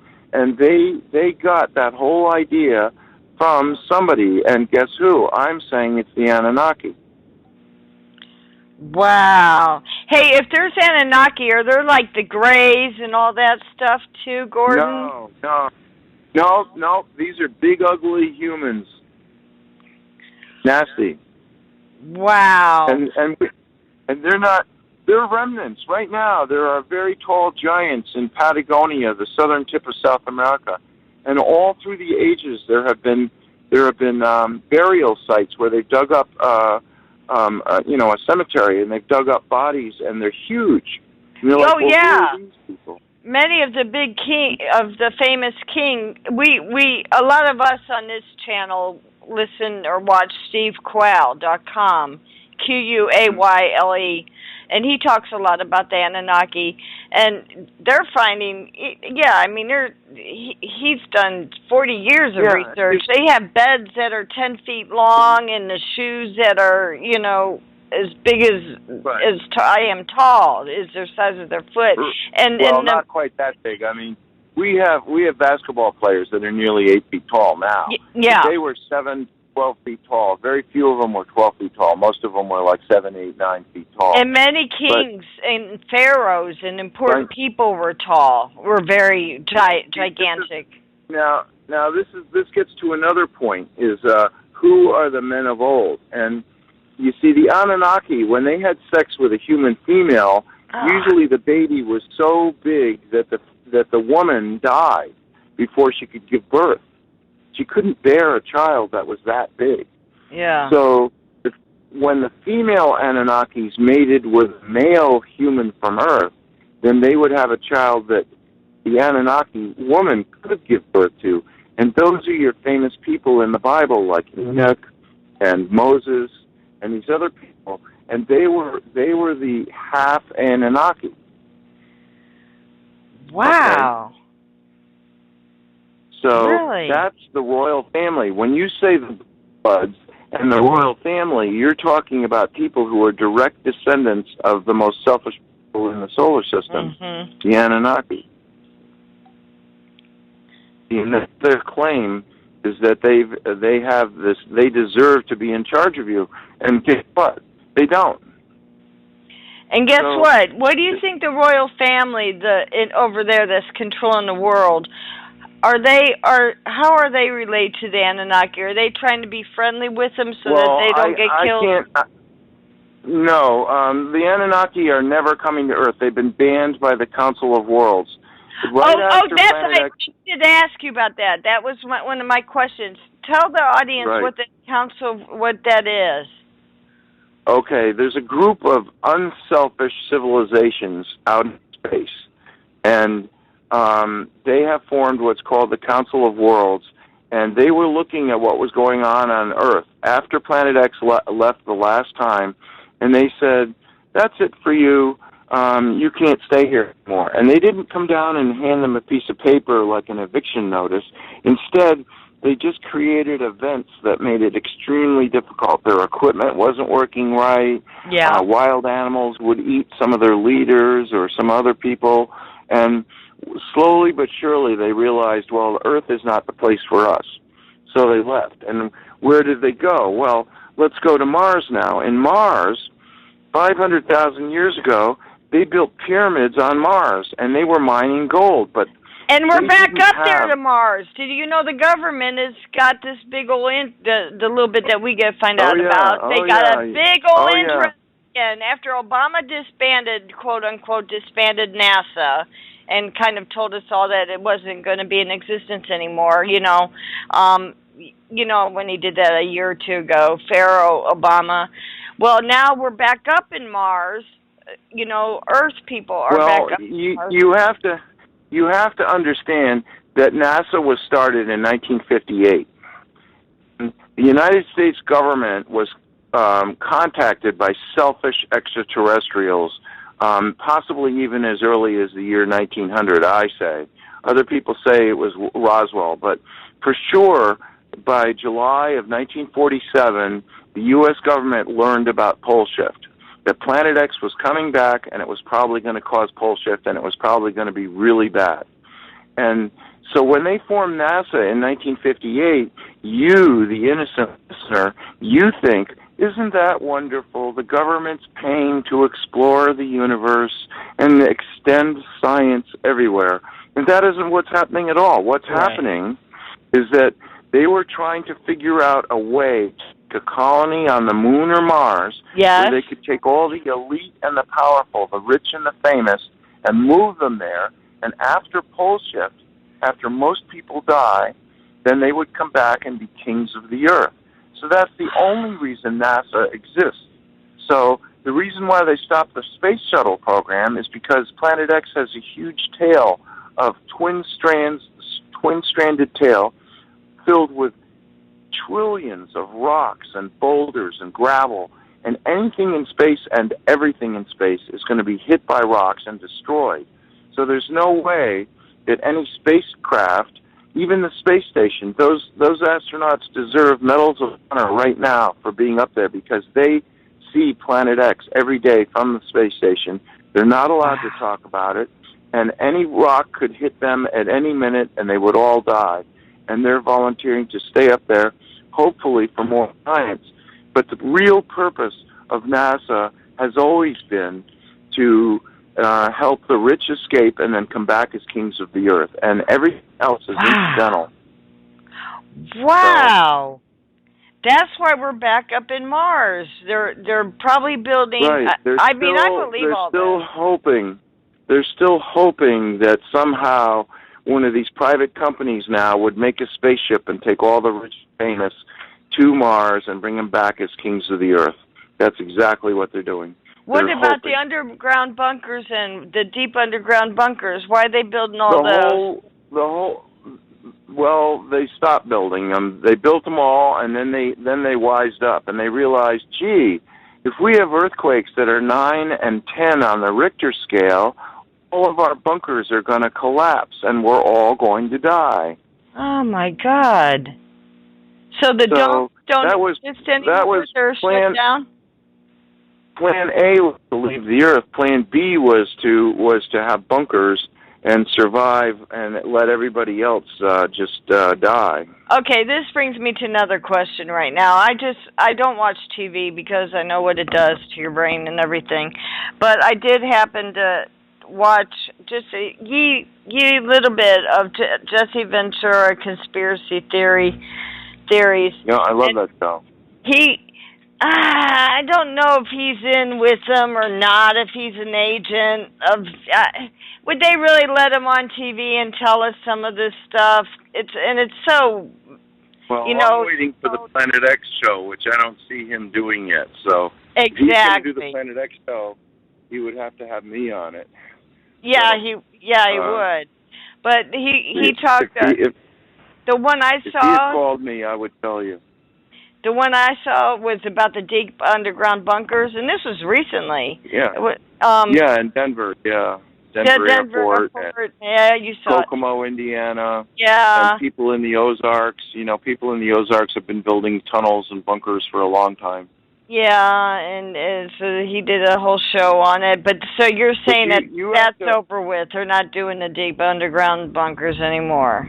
they got that whole idea from somebody, and guess who? I'm saying it's the Anunnaki. Wow. Hey, if there's Anunnaki, are there like the Greys and all that stuff too, Gordon? No. These are big, ugly humans. Nasty. Wow. And they're not. They're remnants right now. There are very tall giants in Patagonia, the southern tip of South America, and all through the ages there have been burial sites where they've dug up a cemetery, and they've dug up bodies, and they're huge. And they're like, yeah. Who are these people? Many of the famous king, a lot of us on this channel listen or watch SteveQuayle.com, QUAYLE, and he talks a lot about the Anunnaki, and they're finding, he's done 40 years of research. They have beds that are 10 feet long and the shoes that are, as big as I am tall, is the size of their foot. Not quite that big. I mean, we have basketball players that are nearly 8 feet tall now. Yeah. But they were 7, 12 feet tall. Very few of them were 12 feet tall. Most of them were like 7, 8, 9 feet tall. And many kings and pharaohs and important people were tall. Were very gigantic. Now this gets to another point: is who are the men of old? And you see, the Anunnaki, when they had sex with a human female, usually the baby was so big that the woman died before she could give birth. She couldn't bear a child that was that big. Yeah. So when the female Anunnakis mated with a male human from Earth, then they would have a child that the Anunnaki woman could give birth to. And those are your famous people in the Bible, like Enoch and Moses and these other people. And they were the half Anunnaki. Wow. Okay? So really? That's the royal family. When you say the Bloods and the royal family, you're talking about people who are direct descendants of the most selfish people in the solar system, the Anunnaki. And their claim is that they deserve to be in charge of you. And guess what? They don't. And guess what? What do you think the royal family, over there that's controlling the world, how are they related to the Anunnaki? Are they trying to be friendly with them so that they don't get killed? No, the Anunnaki are never coming to Earth. They've been banned by the Council of Worlds. I did ask you about that. That was one of my questions. Tell the audience what the council, what that is. Okay, there's a group of unselfish civilizations out in space, and they have formed what's called the Council of Worlds, and they were looking at what was going on Earth after Planet X left the last time, and they said, that's it for you. You can't stay here anymore. And they didn't come down and hand them a piece of paper like an eviction notice. Instead, they just created events that made it extremely difficult. Their equipment wasn't working right. Yeah. Wild animals would eat some of their leaders or some other people. And slowly but surely they realized, well, Earth is not the place for us. So they left. And where did they go? Well, let's go to Mars now. In Mars, 500,000 years ago, they built pyramids on Mars, and they were mining gold. But and we're back up there to Mars. Did you know the government has got this big old the little bit that we get find out about? They got a big old interest in after Obama disbanded, quote unquote, disbanded NASA, and kind of told us all that it wasn't going to be in existence anymore. You know when he did that a year or two ago, Pharaoh Obama. Well, now we're back up in Mars. Earth people are back up in Mars. You have to understand that NASA was started in 1958. The United States government was contacted by selfish extraterrestrials, possibly even as early as the year 1900, I say. Other people say it was Roswell, but for sure, by July of 1947, the U.S. government learned about pole shift, that Planet X was coming back, and it was probably going to cause pole shift, and it was probably going to be really bad. And so when they formed NASA in 1958, you, the innocent listener, you think, isn't that wonderful? The government's paying to explore the universe and extend science everywhere. And that isn't what's happening at all. What's happening is that they were trying to figure out a way to colony on the moon or Mars where they could take all the elite and the powerful, the rich and the famous, and move them there. And after pole shift, after most people die, then they would come back and be kings of the earth. So that's the only reason NASA exists. So the reason why they stopped the space shuttle program is because Planet X has a huge tail of twin-stranded tail filled with trillions of rocks and boulders and gravel, and anything in space and everything in space is going to be hit by rocks and destroyed. So there's no way that any spacecraft, even the space station, those astronauts deserve medals of honor right now for being up there because they see Planet X every day from the space station. They're not allowed to talk about it, and any rock could hit them at any minute and they would all die. And they're volunteering to stay up there, hopefully for more science. But the real purpose of NASA has always been to help the rich escape and then come back as kings of the earth. And everything else is incidental. Wow. That's why we're back up in Mars. They're probably building... Right. I believe all that. They're still hoping that somehow one of these private companies now would make a spaceship and take all the rich and famous to Mars and bring them back as kings of the earth. That's exactly what they're doing. What about the underground bunkers and the deep underground bunkers? Why are they building all those? Well, they stopped building them. They built them all, and then they wised up, and they realized, gee, if we have earthquakes that are 9 and 10 on the Richter scale, all of our bunkers are going to collapse, and we're all going to die. Oh, my God. So don't exist anymore? They're shut down? Plan A was to leave the Earth. Plan B was to have bunkers and survive and let everybody else just die. Okay, this brings me to another question right now. I don't watch TV because I know what it does to your brain and everything, but I did happen to watch just a little bit of Jesse Ventura conspiracy theories. Yeah, I love that show. I don't know if he's in with them or not, if he's an agent of... would they really let him on TV and tell us some of this stuff? It's so... Well, I'm waiting for the Planet X show, which I don't see him doing yet. So exactly. If he's going to do the Planet X show, he would have to have me on it. Yeah, so, he would. But he talked... the one I saw... If he had called me, I would tell you. The one I saw was about the deep underground bunkers, and this was recently. Yeah. In Denver, Denver Airport. Yeah, you saw Kokomo, Indiana. Yeah. And people in the Ozarks. People in the Ozarks have been building tunnels and bunkers for a long time. Yeah, and so he did a whole show on it. But so you're saying that's over with. They're not doing the deep underground bunkers anymore.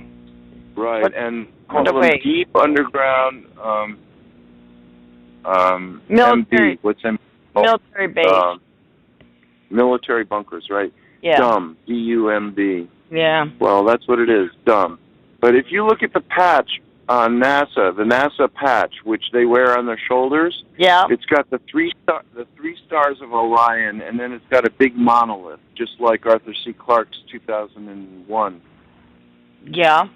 Right, and call them Wait. deep underground Military. MB. What's M? Military base. Military bunkers, right? Yeah. Dumb. D-U-M-B. Yeah. Well, that's what it is, dumb. But if you look at the patch on NASA, the NASA patch, which they wear on their shoulders, Yeah. it's got the three stars of Orion, and then it's got a big monolith, just like Arthur C. Clarke's 2001. Yeah.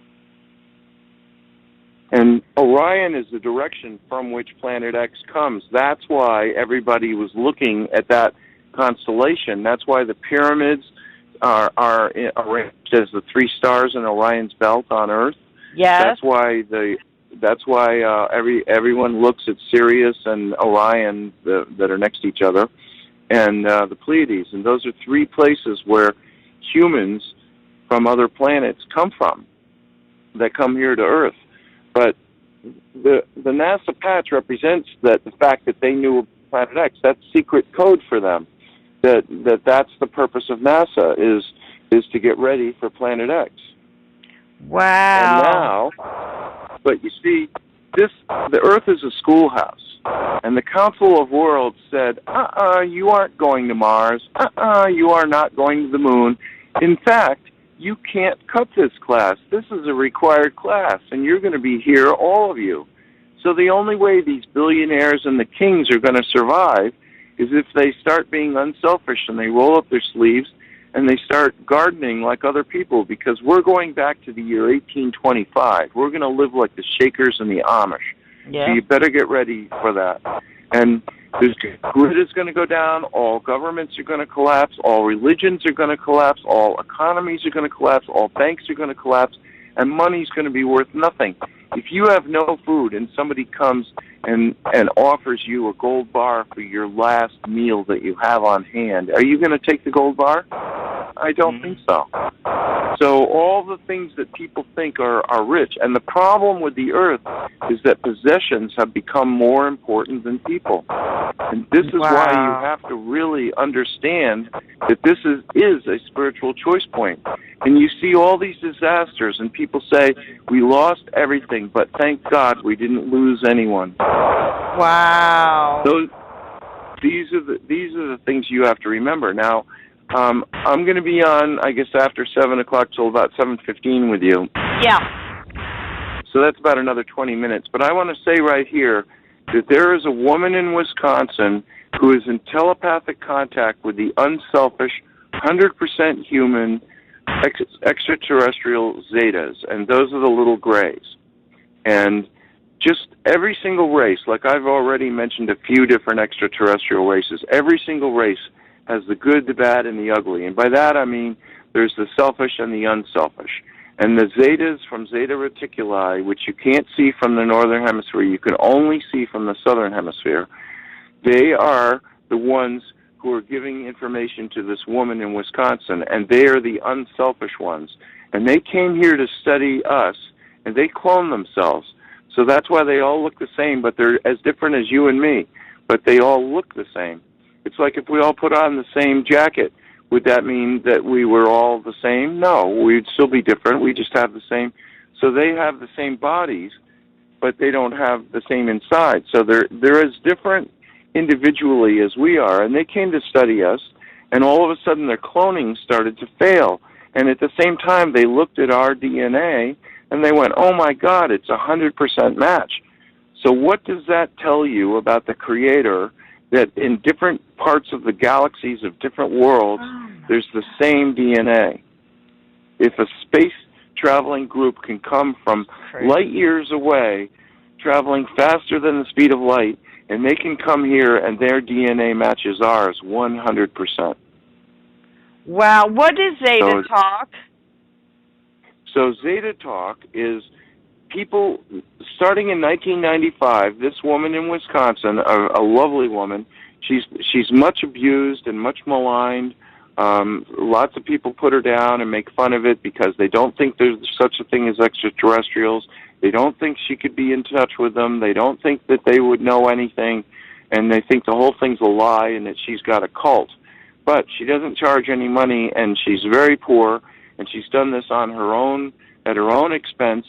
And Orion is the direction from which Planet X comes. That's why everybody was looking at that constellation. That's why the pyramids are arranged as the three stars in Orion's belt on Earth. Yes. That's why everyone looks at Sirius and Orion that are next to each other, and the Pleiades. And those are three places where humans from other planets come from, that come here to Earth. But the NASA patch represents the fact that they knew Planet X. That's secret code for them. That's the purpose of NASA is to get ready for Planet X. Wow. And now, but you see, the Earth is a schoolhouse, and the Council of Worlds said, you aren't going to Mars. You are not going to the moon. In fact, you can't cut this class. This is a required class, and you're going to be here, all of you. So the only way these billionaires and the kings are going to survive is if they start being unselfish and they roll up their sleeves and they start gardening like other people, because we're going back to the year 1825. We're going to live like the Shakers and the Amish. Yeah. So you better get ready for that. And the grid is going to go down, all governments are going to collapse, all religions are going to collapse, all economies are going to collapse, all banks are going to collapse, and money's going to be worth nothing. If you have no food and somebody comes and offers you a gold bar for your last meal that you have on hand, are you going to take the gold bar? I don't think so. So all the things that people think are rich, and the problem with the Earth is that possessions have become more important than people. And this is why you have to really understand that this is a spiritual choice point. And you see all these disasters, and people say, we lost everything, but thank God we didn't lose anyone. Wow. These are the things you have to remember. Now, I'm going to be on, I guess, after 7 o'clock till about 7:15 with you. Yeah. So that's about another 20 minutes. But I want to say right here that there is a woman in Wisconsin who is in telepathic contact with the unselfish, 100% human extraterrestrial Zetas, and those are the little grays. And just every single race, like I've already mentioned a few different extraterrestrial races, every single race has the good, the bad, and the ugly. And by that I mean there's the selfish and the unselfish. And the Zetas from Zeta Reticuli, which you can't see from the northern hemisphere, you can only see from the southern hemisphere, they are the ones who are giving information to this woman in Wisconsin, and they are the unselfish ones. And they came here to study us, and they clone themselves. So that's why they all look the same, but they're as different as you and me, but they all look the same. It's like if we all put on the same jacket, would that mean that we were all the same? No, we'd still be different. We just have the same. So they have the same bodies, but they don't have the same inside. So they're as different individually as we are, and they came to study us, and all of a sudden their cloning started to fail. And at the same time, they looked at our DNA, and they went, oh my God, it's 100% match. So what does that tell you about the Creator, that in different parts of the galaxies of different worlds, there's the same DNA? If a space-traveling group can come from light years away, traveling faster than the speed of light, and they can come here and their DNA matches ours 100%. Wow. What is Zeta Talk? So Zeta Talk is people, starting in 1995, this woman in Wisconsin, a lovely woman, she's much abused and much maligned. Lots of people put her down and make fun of it because they don't think there's such a thing as extraterrestrials. They don't think she could be in touch with them. They don't think that they would know anything, and they think the whole thing's a lie and that she's got a cult. But she doesn't charge any money, and she's very poor, and she's done this on her own, at her own expense,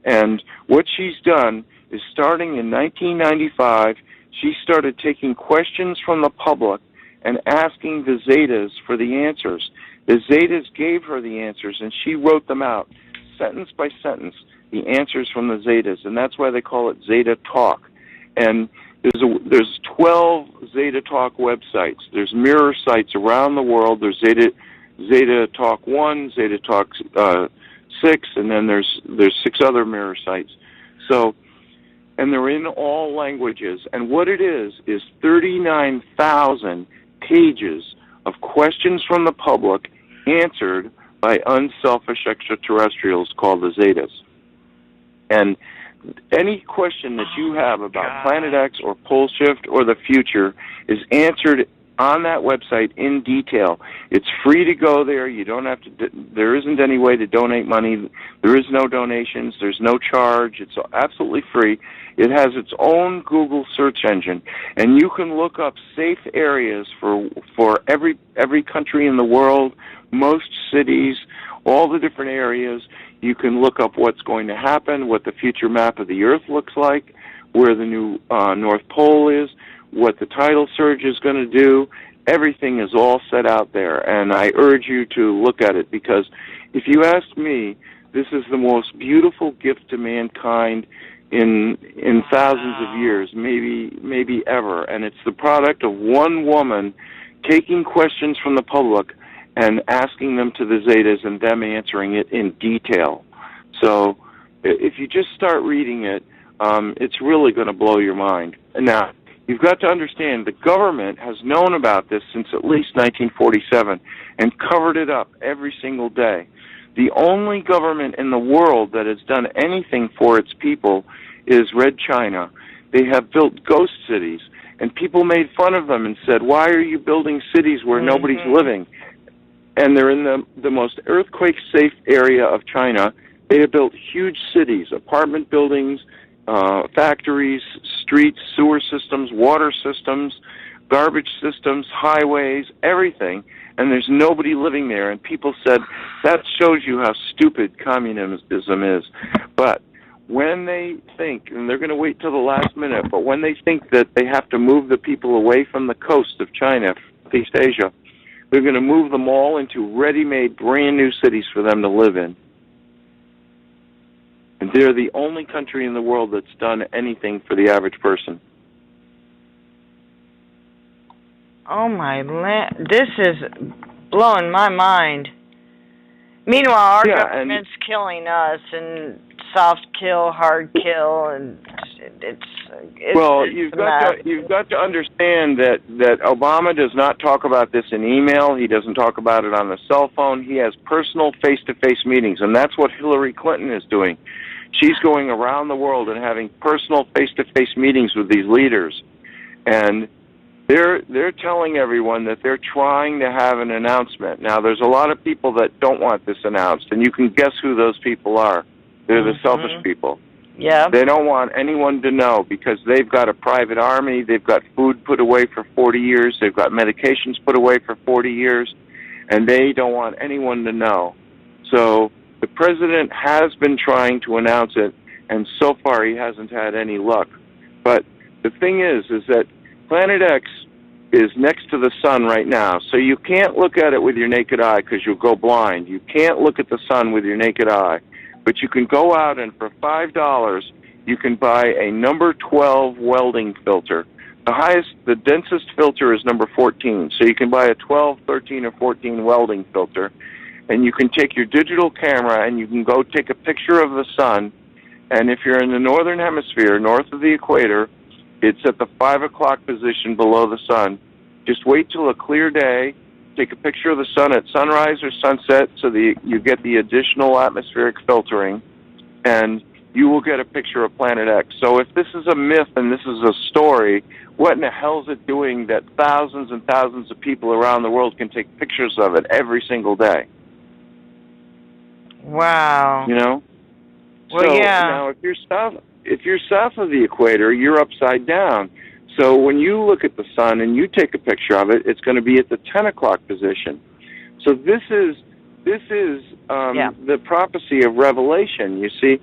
And what she's done is, starting in 1995, she started taking questions from the public and asking the Zetas for the answers. The Zetas gave her the answers, and she wrote them out, sentence by sentence, the answers from the Zetas, and that's why they call it Zeta Talk. And there's 12 Zeta Talk websites. There's mirror sites around the world. There's Zeta Talk 1, Zeta Talk 6, and then there's 6 other mirror sites. So, and they're in all languages. And what it is 39,000 pages of questions from the public answered by unselfish extraterrestrials called the Zetas. And any question that you have about Planet X or Pole Shift or the future is answered on that website in detail. It's free to go there. You don't have to. There isn't any way to donate money. There is no donations. There's no charge. It's absolutely free. It has its own Google search engine, and you can look up safe areas for every country in the world, most cities, all the different areas. You can look up what's going to happen, what the future map of the Earth looks like, where the new North Pole is, what the tidal surge is going to do. Everything is all set out there, and I urge you to look at it, because if you ask me, this is the most beautiful gift to mankind in thousands of years, maybe ever. And it's the product of one woman taking questions from the public and asking them to the Zetas and them answering it in detail. So if you just start reading it, it's really going to blow your mind. Now, you've got to understand the government has known about this since at least 1947 and covered it up every single day. The only government in the world that has done anything for its people is Red China. They have built ghost cities, and people made fun of them and said, why are you building cities where nobody's living? And they're in the most earthquake-safe area of China. They have built huge cities, apartment buildings, factories, streets, sewer systems, water systems, garbage systems, highways, everything, and there's nobody living there. And people said, that shows you how stupid communism is. But when they think, and they're going to wait till the last minute, but when they think that they have to move the people away from the coast of China, East Asia, they're going to move them all into ready-made, brand-new cities for them to live in. And they're the only country in the world that's done anything for the average person. Oh, my land. This is blowing my mind. Meanwhile, our government's killing us, and soft kill, hard kill, and it's well, you've got to understand that Obama does not talk about this in email. He doesn't talk about it on the cell phone. He has personal face-to-face meetings, and that's what Hillary Clinton is doing. She's going around the world and having personal face-to-face meetings with these leaders, and they're telling everyone that they're trying to have an announcement. Now, there's a lot of people that don't want this announced, and you can guess who those people are. They're the selfish people. Yeah. They don't want anyone to know because they've got a private army, they've got food put away for 40 years, they've got medications put away for 40 years, and they don't want anyone to know. So the president has been trying to announce it, and so far he hasn't had any luck. But the thing is that Planet X is next to the sun right now, so you can't look at it with your naked eye because you'll go blind. You can't look at the sun with your naked eye. But you can go out and for $5, you can buy a number 12 welding filter. The densest filter is number 14. So you can buy a 12, 13, or 14 welding filter. And you can take your digital camera and you can go take a picture of the sun. And if you're in the northern hemisphere, north of the equator, it's at the 5 o'clock position below the sun. Just wait till a clear day. Take a picture of the sun at sunrise or sunset so that you get the additional atmospheric filtering, and you will get a picture of Planet X. So if this is a myth and this is a story, what in the hell is it doing that thousands and thousands of people around the world can take pictures of it every single day? Wow. You know? Well, so, yeah. Now, if you're south of the equator, you're upside down. So when you look at the sun and you take a picture of it, it's going to be at the 10 o'clock position. So this is the prophecy of Revelation. You see,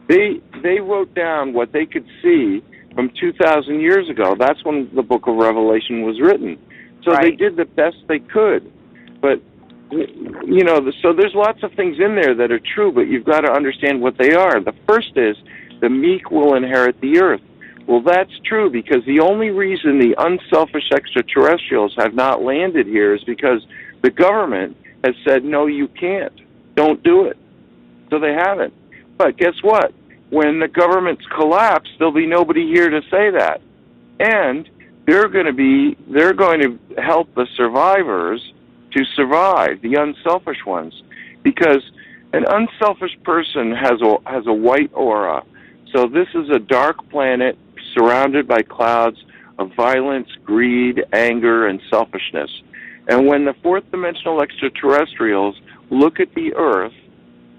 They wrote down what they could see from 2,000 years ago. That's when the book of Revelation was written. So Right. they did the best they could. But, you know, so there's lots of things in there that are true, but you've got to understand what they are. The first is the meek will inherit the earth. Well, that's true, because the only reason the unselfish extraterrestrials have not landed here is because the government has said, no, you can't. Don't do it. So they haven't. But guess what? When the governments collapse, there'll be nobody here to say that. And they're going to help the survivors to survive, the unselfish ones. Because an unselfish person has a white aura. So this is a dark planet surrounded by clouds of violence, greed, anger, and selfishness. And when the fourth dimensional extraterrestrials look at the Earth,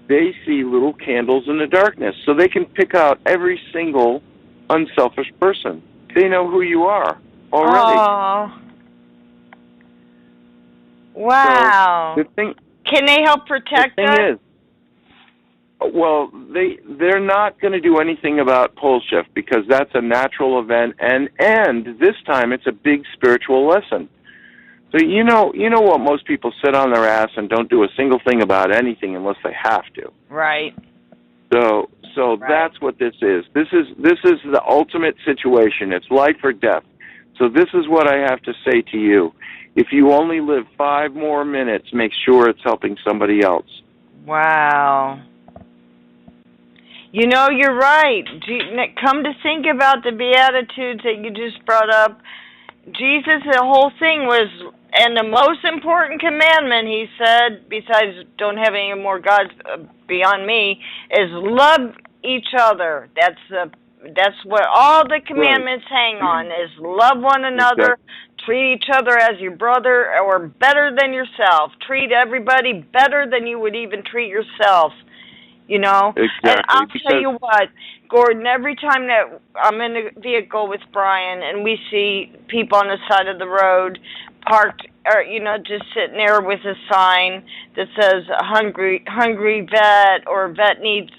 they see little candles in the darkness. So they can pick out every single unselfish person. They know who you are already. Oh. Wow. So the thing, Can they help protect the us? thing is, well, they're not going to do anything about pole shift, because that's a natural event, and this time it's a big spiritual lesson. So you know what, most people sit on their ass and don't do a single thing about anything unless they have to. Right. So Right. That's what this is. This is the ultimate situation. It's life or death. So this is what I have to say to you. If you only live 5 more minutes, make sure it's helping somebody else. Wow. You know, you're right. Come to think about the Beatitudes that you just brought up, Jesus, the whole thing was, and the most important commandment, he said, besides don't have any more gods beyond me, is love each other. That's what all the commandments hang on, is love one another, treat each other as your brother or better than yourself. Treat everybody better than you would even treat yourself. You know? Exactly. And I'll tell you what, Gordon, every time that I'm in a vehicle with Brian and we see people on the side of the road parked, or, you know, just sitting there with a sign that says hungry vet, or vet needs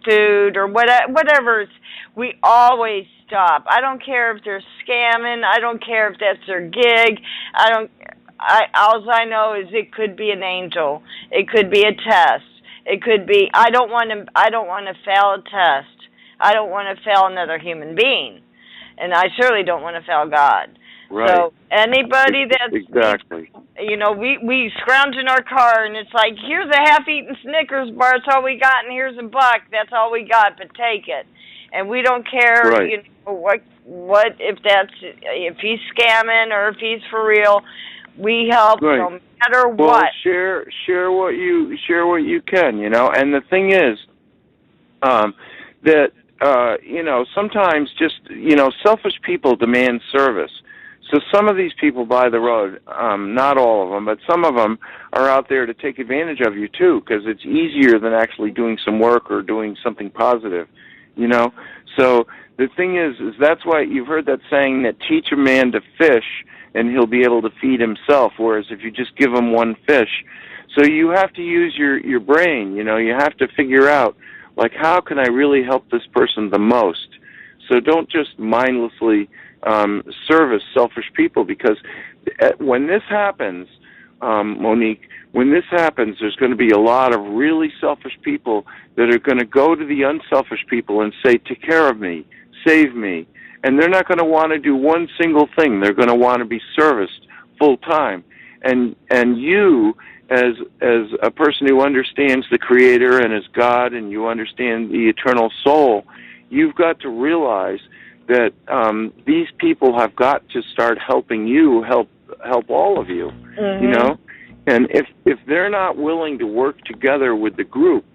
food, or whatever, we always stop. I don't care if they're scamming. I don't care if that's their gig. All I know is it could be an angel. It could be a test. It could be, I don't want to fail a test. I don't want to fail another human being. And I surely don't want to fail God. Right. So anybody that's, exactly. you know, we scrounge in our car and it's like, here's a half-eaten Snickers bar, that's all we got, and here's a buck, that's all we got, but take it. And we don't care, right. You know, what if he's scamming or if he's for real. We help right. no matter well, what. Share what you can, you know. And the thing is, that you know, sometimes just, you know, selfish people demand service. So some of these people by the road, not all of them, but some of them are out there to take advantage of you too, because it's easier than actually doing some work or doing something positive, you know. So the thing is that's why you've heard that saying that teach a man to fish and he'll be able to feed himself, whereas if you just give him one fish. So you have to use your brain, you know. You have to figure out, like, how can I really help this person the most? So don't just mindlessly service selfish people, because when this happens, Monique, when this happens, there's going to be a lot of really selfish people that are going to go to the unselfish people and say, take care of me, save me. And they're not going to want to do one single thing. They're going to want to be serviced full time. And you, as a person who understands the Creator and as God, and you understand the eternal soul, you've got to realize that these people have got to start helping you help all of you. Mm-hmm. You know, and if they're not willing to work together with the group,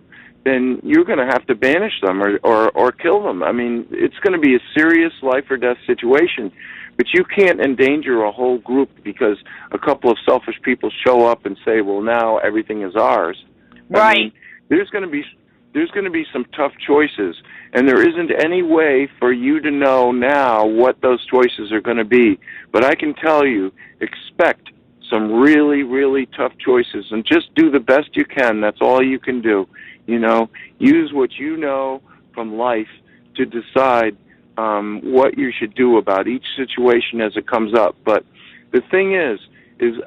then you're going to have to banish them or kill them. I mean, it's going to be a serious life or death situation, but you can't endanger a whole group because a couple of selfish people show up and say, well, now everything is ours. Right. I mean, there's going to be some tough choices, and there isn't any way for you to know now what those choices are going to be. But I can tell you, expect some really, really tough choices, and just do the best you can. That's all you can do. You know, use what you know, from life to decide what you should do about each situation as it comes up. But the thing is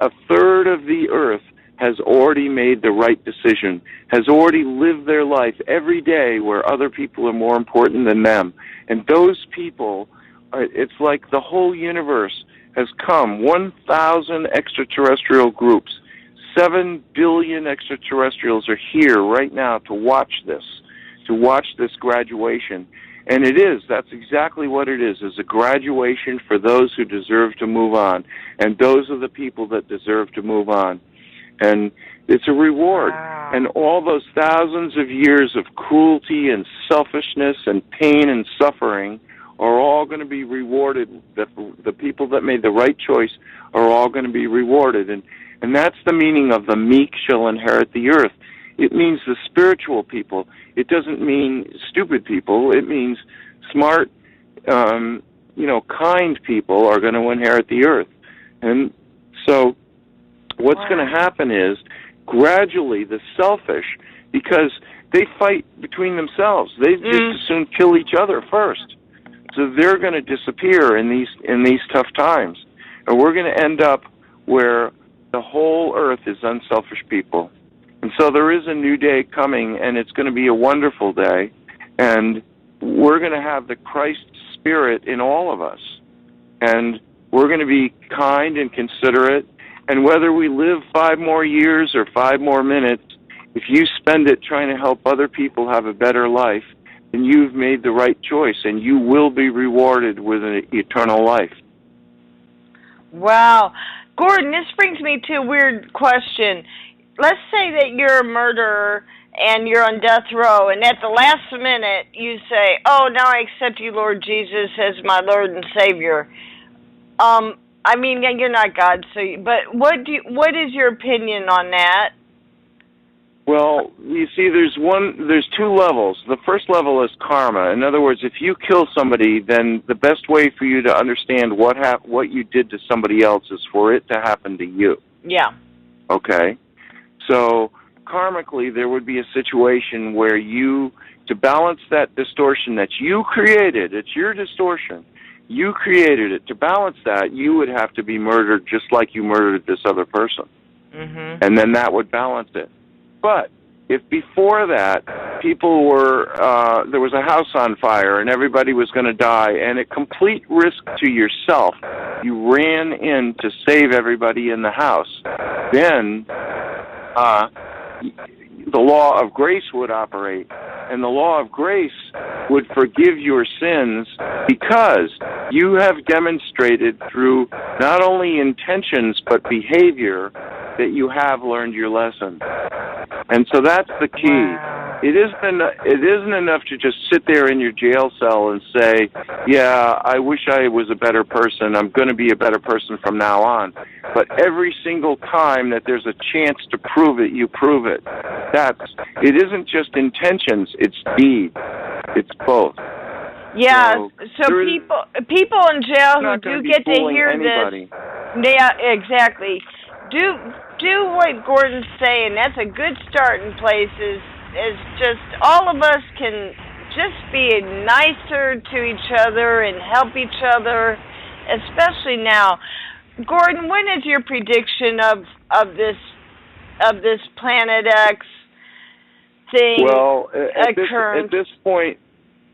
a third of the earth has already made the right decision, has already lived their life every day where other people are more important than them. And those people, it's like the whole universe has come, 1,000 extraterrestrial groups. 7 billion extraterrestrials are here right now to watch this graduation. And that's exactly what it is a graduation for those who deserve to move on. And those are the people that deserve to move on. And it's a reward. Wow. And all those thousands of years of cruelty and selfishness and pain and suffering are all going to be rewarded. The people that made the right choice are all going to be rewarded. And that's the meaning of the meek shall inherit the earth. It means the spiritual people. It doesn't mean stupid people. It means smart, kind people are going to inherit the earth. And so what's going to happen is gradually the selfish, because they fight between themselves. They just as soon kill each other first. So they're going to disappear in these tough times. And we're going to end up where the whole earth is unselfish people. And so there is a new day coming, and it's going to be a wonderful day. And we're going to have the Christ spirit in all of us. And we're going to be kind and considerate. And whether we live 5 more years or 5 more minutes, if you spend it trying to help other people have a better life, then you've made the right choice, and you will be rewarded with an eternal life. Wow. Gordon, this brings me to a weird question. Let's say that you're a murderer and you're on death row, and at the last minute you say, "Oh, now I accept you, Lord Jesus, as my Lord and Savior." I mean, you're not God, but what is your opinion on that? Well, you see, there's 2 levels. The first level is karma. In other words, if you kill somebody, then the best way for you to understand what you did to somebody else is for it to happen to you. Yeah. Okay? So, karmically, there would be a situation where to balance that distortion that you created, it's your distortion, you created it, to balance that, you would have to be murdered just like you murdered this other person. Mm-hmm. And then that would balance it. But if before that people there was a house on fire and everybody was going to die, and at complete risk to yourself, you ran in to save everybody in the house, then the law of grace would operate. And the law of grace would forgive your sins because you have demonstrated through not only intentions but behavior that you have learned your lesson. And so that's the key. Wow. It isn't enough to just sit there in your jail cell and say, yeah, I wish I was a better person. I'm going to be a better person from now on. But every single time that there's a chance to prove it, you prove it. It isn't just intentions, it's deed. It's both. Yeah, so people in jail who do get to hear anybody. This, yeah, exactly. Do what Gordon's saying. That's a good starting place. Is just all of us can just be nicer to each other and help each other, especially now. Gordon, when is your prediction of this Planet X thing occurring? At this point,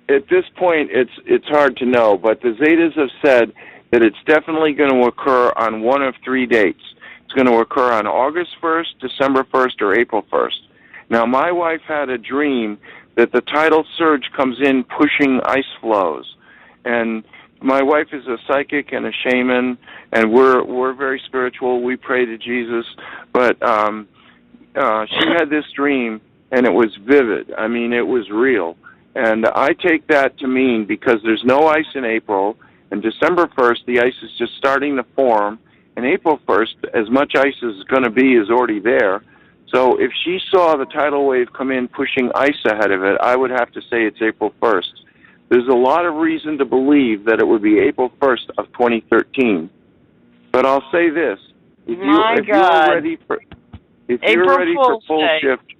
it's hard to know. But the Zetas have said that it's definitely going to occur on one of 3 dates. It's going to occur on August 1st, December 1st, or April 1st. Now, my wife had a dream that the tidal surge comes in pushing ice flows. And my wife is a psychic and a shaman, and we're very spiritual. We pray to Jesus. But she had this dream, and it was vivid. I mean, it was real. And I take that to mean because there's no ice in April, and December 1st, the ice is just starting to form, and April 1st, as much ice as is going to be is already there. So if she saw the tidal wave come in pushing ice ahead of it, I would have to say it's April 1st. There's a lot of reason to believe that it would be April 1st of 2013. But I'll say this. If you're ready for pole shift,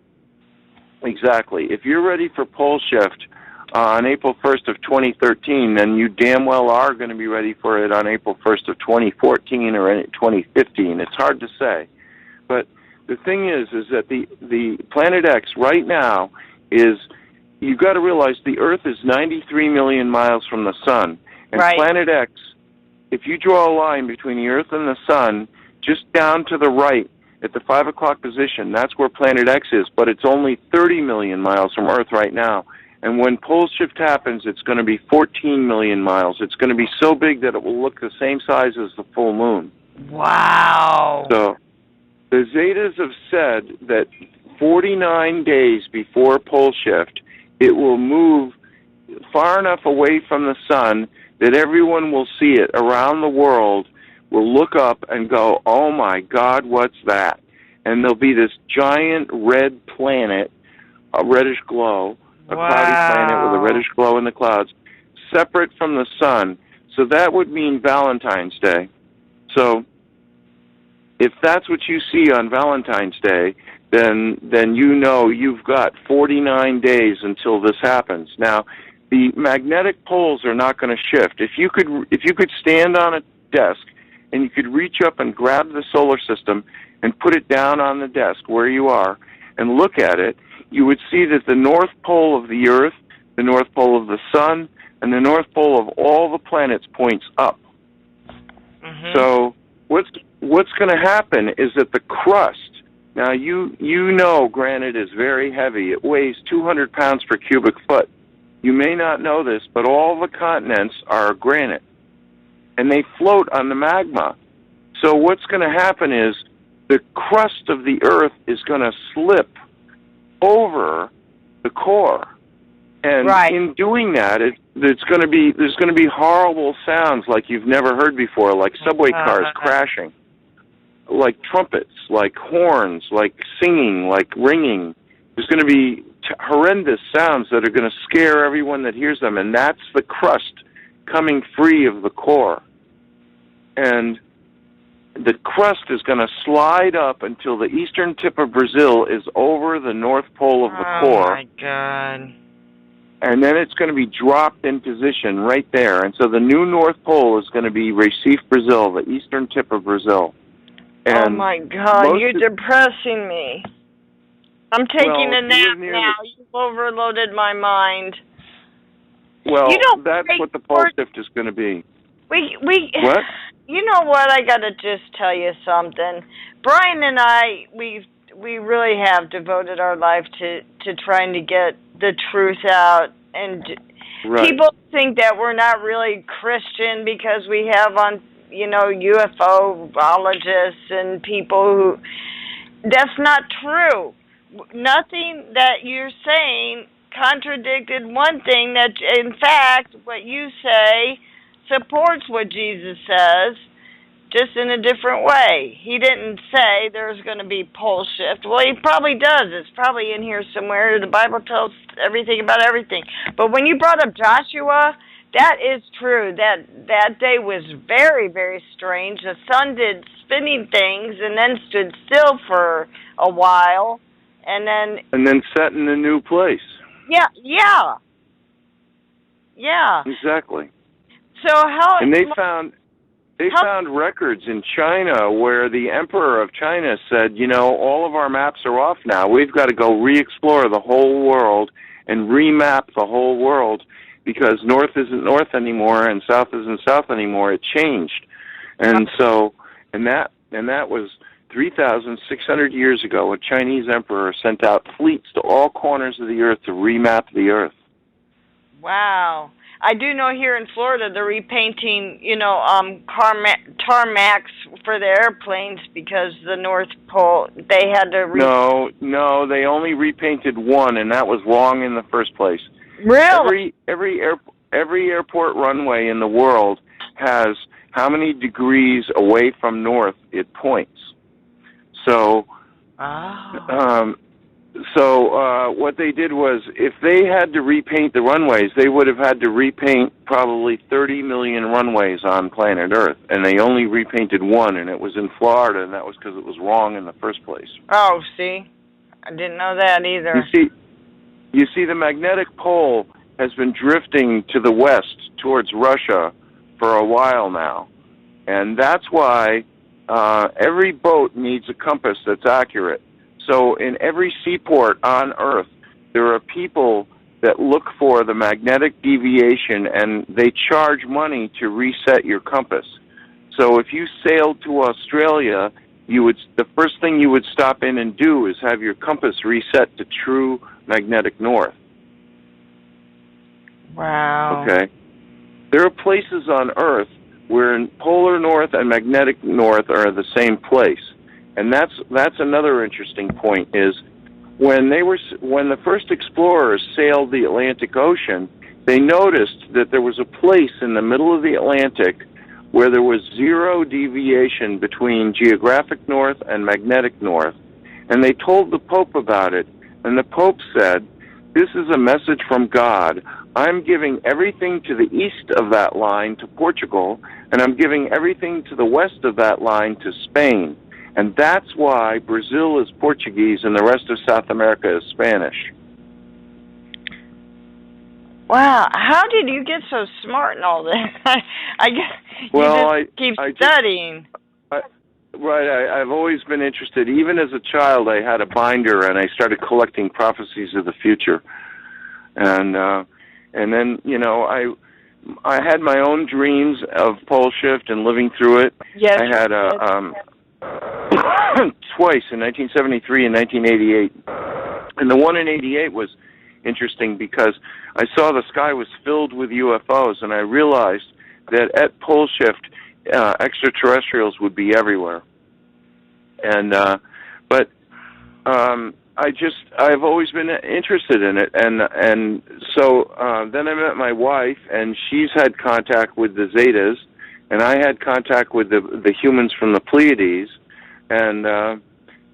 exactly. If you're ready for pole shift, on April 1st of 2013, then you damn well are going to be ready for it on April 1st of 2014 or 2015. It's hard to say. But the thing is that the Planet X right now is, you've got to realize the Earth is 93 million miles from the Sun. And right. Planet X, if you draw a line between the Earth and the Sun, just down to the right at the 5 o'clock position, that's where Planet X is, but it's only 30 million miles from Earth right now. And when pole shift happens, it's going to be 14 million miles. It's going to be so big that it will look the same size as the full moon. Wow. So the Zetas have said that 49 days before pole shift, it will move far enough away from the Sun that everyone will see it around the world, will look up and go, oh my God, what's that? And there'll be this giant red planet, a reddish glow, a cloudy planet with a reddish glow in the clouds, separate from the Sun. So that would mean Valentine's Day. So if that's what you see on Valentine's Day, then you know you've got 49 days until this happens. Now, the magnetic poles are not going to shift. If you could stand on a desk and you could reach up and grab the solar system and put it down on the desk where you are and look at it, you would see that the North Pole of the Earth, the North Pole of the Sun, and the North Pole of all the planets points up. Mm-hmm. So what's going to happen is that the crust, now you know granite is very heavy. It weighs 200 pounds per cubic foot. You may not know this, but all the continents are granite, and they float on the magma. So what's going to happen is the crust of the Earth is going to slip over the core, and in doing that, there's going to be horrible sounds like you've never heard before, like subway cars crashing, like trumpets, like horns, like singing, like ringing. There's going to be horrendous sounds that are going to scare everyone that hears them, and that's the crust coming free of the core. And the crust is going to slide up until the eastern tip of Brazil is over the North Pole of the core. Oh, my God. And then it's going to be dropped in position right there. And so the new North Pole is going to be Recife, Brazil, the eastern tip of Brazil. And oh, my God, you're depressing me. I'm taking a nap now. You've overloaded my mind. Well, that's what the pole shift is going to be. What? You know what? I got to just tell you something. Brian and I, we really have devoted our life to trying to get the truth out. And people think that we're not really Christian because we have on, UFOologists and people who... That's not true. Nothing that you're saying contradicted one thing that, in fact, what you say supports what Jesus says, just in a different way. He didn't say there's going to be pole shift. Well, he probably does. It's probably in here somewhere. The Bible tells everything about everything. But when you brought up Joshua, that is true. That day was very, very strange. The sun did spinning things and then stood still for a while. And then set in a new place. Yeah. Exactly. So how? And they found records in China where the emperor of China said, all of our maps are off now. We've got to go re-explore the whole world and remap the whole world because north isn't north anymore and south isn't south anymore. It changed, and that was 3,600 years ago. A Chinese emperor sent out fleets to all corners of the earth to remap the earth. Wow. I do know here in Florida they're repainting, tarmacs for the airplanes because the North Pole, they had to... No, they only repainted one, and that was wrong in the first place. Really? Every airport runway in the world has how many degrees away from north it points. So... what they did was, if they had to repaint the runways, they would have had to repaint probably 30 million runways on planet Earth, and they only repainted one, and it was in Florida, and that was because it was wrong in the first place. I didn't know that either. You see, the magnetic pole has been drifting to the west towards Russia for a while now. And that's why every boat needs a compass that's accurate. So in every seaport on Earth, there are people that look for the magnetic deviation, and they charge money to reset your compass. So if you sailed to Australia, the first thing you would stop in and do is have your compass reset to true magnetic north. Wow. Okay. There are places on Earth where polar north and magnetic north are the same place, and that's another interesting point. Is when the first explorers sailed the Atlantic Ocean, they noticed that there was a place in the middle of the Atlantic where there was zero deviation between geographic north and magnetic north, and they told the Pope about it, and the Pope said, "This is a message from God. I'm giving everything to the east of that line to Portugal, and I'm giving everything to the west of that line to Spain. And that's why Brazil is Portuguese and the rest of South America is Spanish." Wow, how did you get so smart and all that? I guess you keep studying. I've always been interested. Even as a child, I had a binder, and I started collecting prophecies of the future. And then, I had my own dreams of pole shift and living through it. Yes. I had twice, in 1973 and 1988. And the one in 88 was interesting because I saw the sky was filled with UFOs, and I realized that at pole shift, extraterrestrials would be everywhere. And I've always been interested in it, and so then I met my wife, and she's had contact with the Zetas, and I had contact with the humans from the Pleiades, and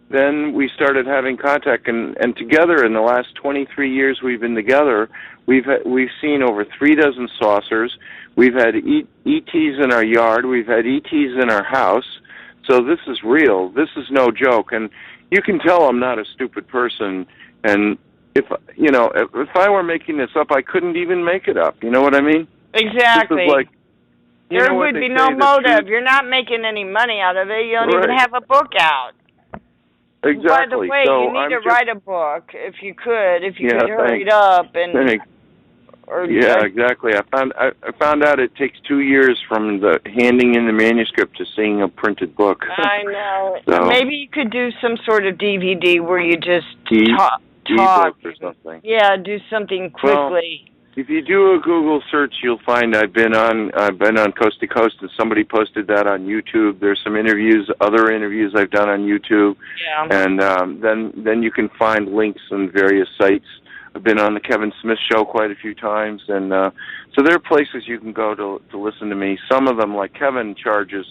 then we started having contact, and together in the last 23 years we've been together, we've seen over 36 saucers. We've had ETs in our yard. We've had ETs in our house. So this is real. This is no joke, and you can tell I'm not a stupid person. And if I were making this up, I couldn't even make it up. You know what I mean? Exactly. This is like, there would be no motive. You're not making any money out of it. You don't even have a book out. Exactly. By the way, so you need to write a book if you could hurry it up and. Exactly. I found out it takes 2 years from the handing in the manuscript to seeing a printed book. I know. So, maybe you could do some sort of DVD where you just talk or something. Yeah, do something quickly. Well, if you do a Google search, you'll find I've been on Coast to Coast, and somebody posted that on YouTube. There's some other interviews I've done on YouTube. Yeah. And then you can find links on various sites. I've been on the Kevin Smith Show quite a few times, and so there are places you can go to listen to me. Some of them, like Kevin, charges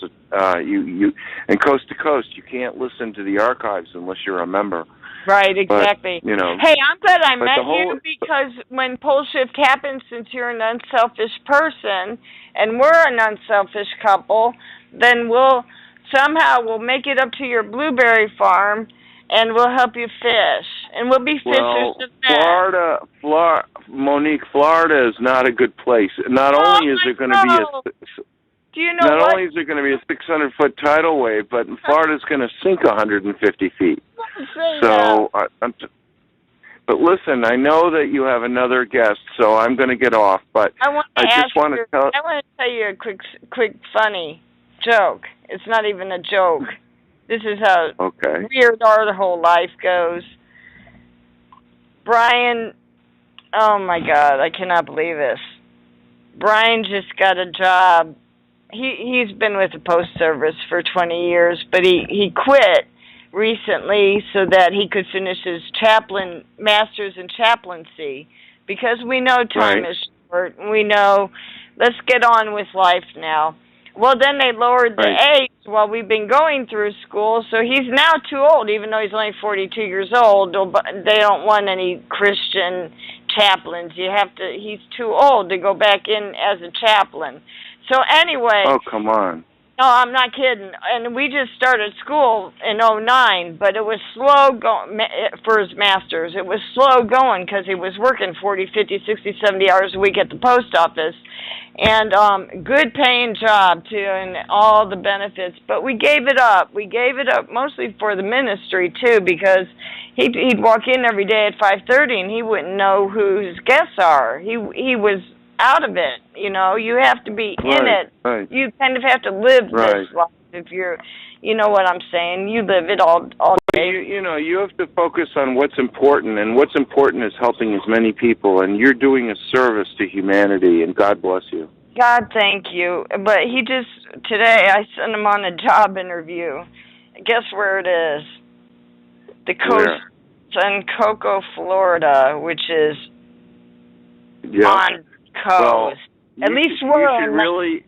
you and Coast to Coast. You can't listen to the archives unless you're a member. Right, exactly. But, hey, I'm glad I met you, because when pole shift happens, since you're an unselfish person and we're an unselfish couple, then we'll make it up to your blueberry farm. And we'll help you fish, and we'll be fishers of that. Monique, Florida is not a good place. Not only is there going to be only is there going to be a 600-foot tidal wave, but Florida's going to sink 150 feet. So, but listen, I know that you have another guest, so I'm going to get off. But I want to tell you a quick funny joke. It's not even a joke. This is how weird our whole life goes. Brian, oh my God, I cannot believe this. Brian just got a job. He's been with the Post Service for 20 years, but he quit recently so that he could finish his master's in chaplaincy, because we know time is short. We know, let's get on with life now. Well, then they lowered the age while we've been going through school, so he's now too old, even though he's only 42 years old. They don't want any Christian chaplains. He's too old to go back in as a chaplain. So anyway. Oh, come on. No, I'm not kidding. And we just started school in '09, but it was slow going for his master's. It was slow going because he was working 40, 50, 60, 70 hours a week at the post office. And good paying job, too, and all the benefits. But we gave it up. We gave it up mostly for the ministry, too, because he'd walk in every day at 5:30, and he wouldn't know who his guests are. He was out of it. You know, you have to be in it. Right. You kind of have to live this life if you're, you know what I'm saying. You live it all day. You know, you have to focus on what's important, and what's important is helping as many people, and you're doing a service to humanity, and God bless you. God, thank you. But today I sent him on a job interview. Guess where it is? The coast in Cocoa, Florida, which is on coast. Well, At least we're should really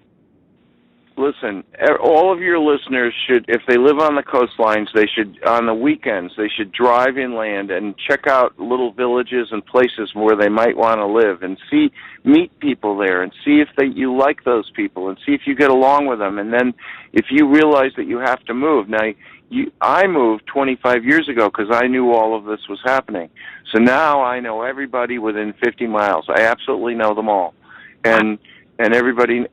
listen. All of your listeners should, if they live on the coastlines, they should, on the weekends, they should drive inland and check out little villages and places where they might want to live and meet people there and see if you like those people and see if you get along with them. And then if you realize that you have to move. Now, I moved 25 years ago because I knew all of this was happening. So now I know everybody within 50 miles. I absolutely know them all. And everybody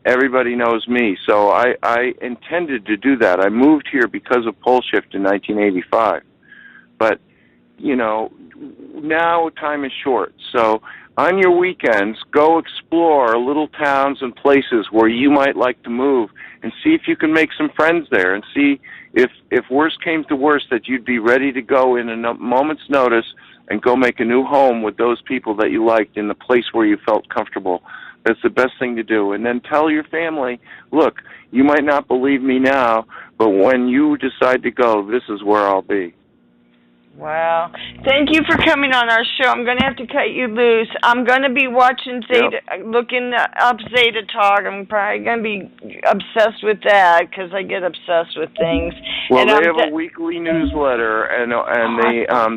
knows me. So I intended to do that. I moved here because of Pole Shift in 1985. But, you know, now time is short. So on your weekends, go explore little towns and places where you might like to move and see if you can make some friends there and see if worst came to worst that you'd be ready to go in a moment's notice and go make a new home with those people that you liked in the place where you felt comfortable. That's the best thing to do. And then tell your family, look, you might not believe me now, but when you decide to go, this is where I'll be. Wow. Thank you for coming on our show. I'm going to have to cut you loose. I'm going to be watching Zeta, looking up Zeta Talk. I'm probably going to be obsessed with that because I get obsessed with things. Well, and they have a weekly newsletter, and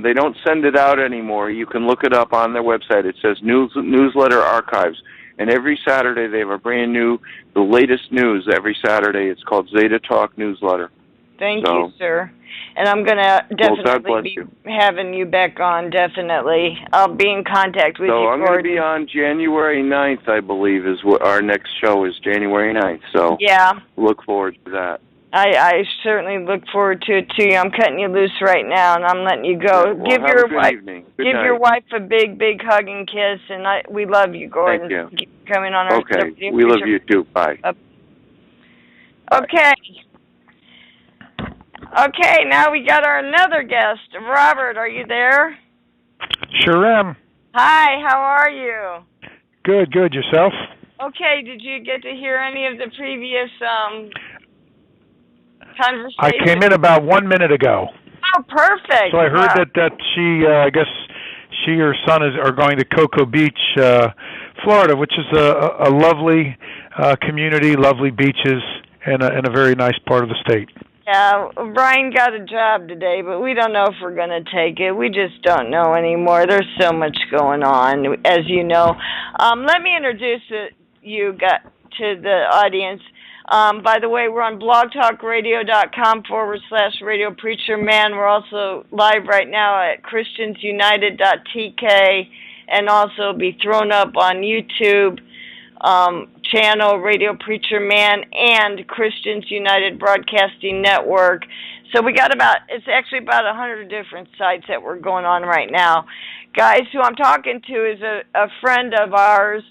they don't send it out anymore. You can look it up on their website. It says Newsletter Archives. And every Saturday they have a brand new, the latest news every Saturday. It's called Zeta Talk Newsletter. Thank you, sir. And I'm going to definitely be having you back on, definitely. I'll be in contact with you. So I'm going to be on January 9th, I believe, is what our next show is, January 9th. So look forward to that. I certainly look forward to it, too. I'm cutting you loose right now, and I'm letting you go. Yeah, well, give your wife a big, big hug and kiss, and we love you, Gordon. Thank you. Keep coming on our Okay, we love you, too. Bye. Okay. Okay, now we got another guest. Robert, are you there? Sure am. Hi, how are you? Good. Yourself? Okay, did you get to hear any of the previous conversations? I came in about 1 minute ago. Oh, perfect. So I heard that she, I guess she or son are going to Cocoa Beach, Florida, which is a lovely community, lovely beaches, and a very nice part of the state. Yeah, Brian got a job today, but we don't know if we're going to take it. We just don't know anymore. There's so much going on, as you know. Let me introduce you to the audience. By the way, we're on blogtalkradio.com/Radio Preacher Man. We're also live right now at christiansunited.tk and also be thrown up on YouTube channel Radio Preacher Man and Christians United Broadcasting Network. So we got it's actually about 100 different sites that we're going on right now. Guys, who I'm talking to is a friend of ours,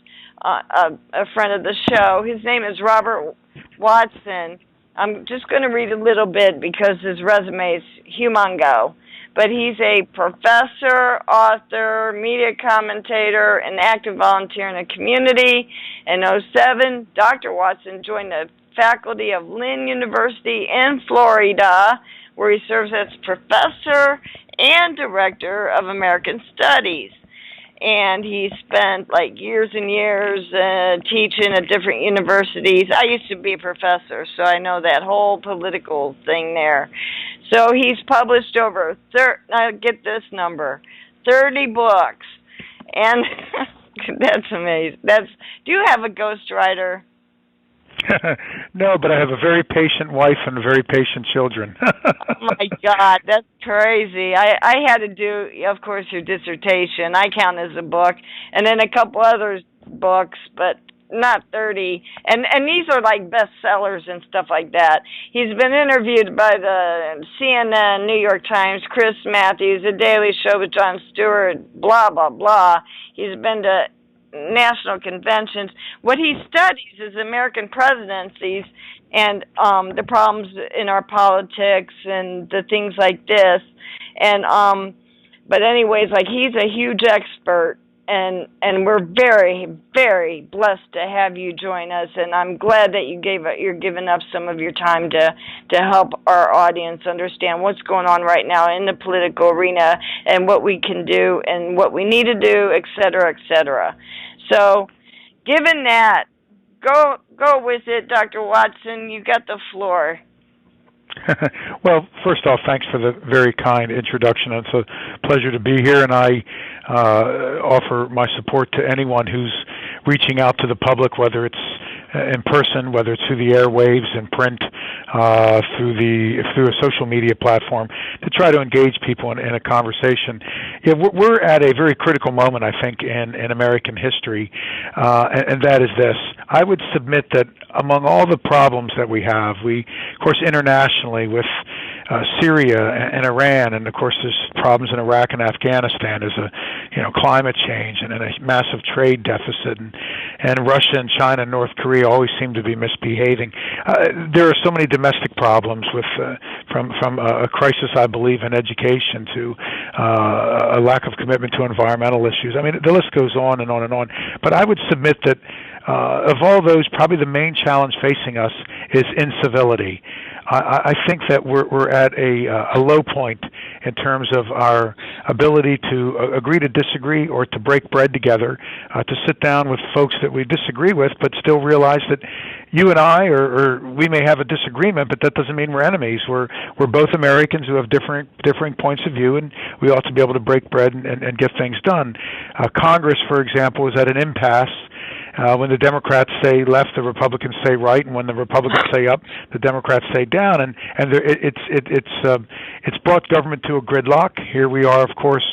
a friend of the show. His name is Robert Watson. I'm just going to read a little bit because his resume is humongo. But he's a professor, author, media commentator, and active volunteer in the community. In 2007, Dr. Watson joined the faculty of Lynn University in Florida, where he serves as professor and director of American Studies. And he spent years and years teaching at different universities. I used to be a professor, so I know that whole political thing there. So he's published over, now get this number, 30 books. And that's amazing. Do you have a ghostwriter? No, but I have a very patient wife and very patient children. Oh my God, that's crazy. I had to do, of course, your dissertation. I count as a book, and then a couple other books, but not 30. And these are like bestsellers and stuff like that. He's been interviewed by the CNN, New York Times, Chris Matthews, The Daily Show with Jon Stewart, blah, blah, blah. He's been to national conventions. What he studies is American presidencies and the problems in our politics and the things like this. And but anyways, like, he's a huge expert, and we're very, very blessed to have you join us. And I'm glad that you're giving up some of your time to help our audience understand what's going on right now in the political arena and what we can do and what we need to do, et cetera, et cetera. So, given that, go with it, Dr. Watson. You got the floor. Well, first off, thanks for the very kind introduction. It's a pleasure to be here, and I offer my support to anyone who's reaching out to the public, whether it's in person, whether it's through the airwaves, in print, through a social media platform, to try to engage people in a conversation. Yeah, we're at a very critical moment, I think, in American history, and that is this. I would submit that among all the problems that we have, of course, internationally with Syria and Iran, and of course there's problems in Iraq and Afghanistan. There's climate change and a massive trade deficit, and Russia and China and North Korea always seem to be misbehaving. There are so many domestic problems with from a crisis, I believe, in education to a lack of commitment to environmental issues. I mean, the list goes on and on and on. But I would submit that of all those, probably the main challenge facing us is incivility. I think that we're at a low point in terms of our ability to agree to disagree or to break bread together, to sit down with folks that we disagree with, but still realize that you and I, or we may have a disagreement, but that doesn't mean we're enemies. We're both Americans who have differing points of view, and we ought to be able to break bread and get things done. Congress, for example, is at an impasse. When the Democrats say left, the Republicans say right, and when the Republicans say up, the Democrats say down, and it's brought government to a gridlock. Here we are, of course,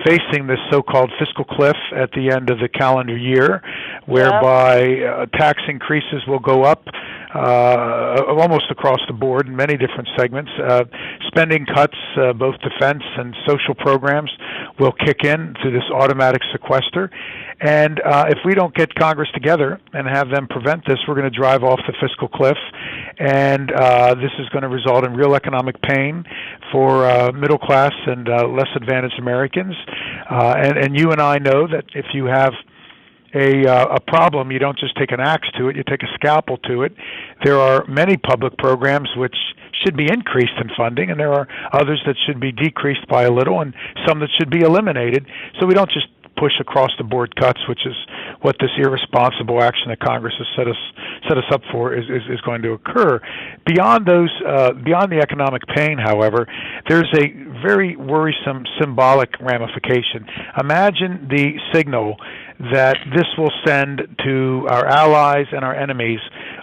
facing this so-called fiscal cliff at the end of the calendar year, whereby tax increases will go up almost across the board in many different segments. Spending cuts, both defense and social programs, will kick in through this automatic sequester. And if we don't get Congress together and have them prevent this, we're going to drive off the fiscal cliff, and this is going to result in real economic pain for middle class and less advantaged Americans. And you and I know that if you have a problem, you don't just take an axe to it, you take a scalpel to it. There are many public programs which should be increased in funding, and there are others that should be decreased by a little, and some that should be eliminated. So we don't just push across-the-board cuts, which is what this irresponsible action that Congress has set us up for is going to occur. Beyond the economic pain, however, there's a very worrisome symbolic ramification. Imagine the signal that this will send to our allies and our enemies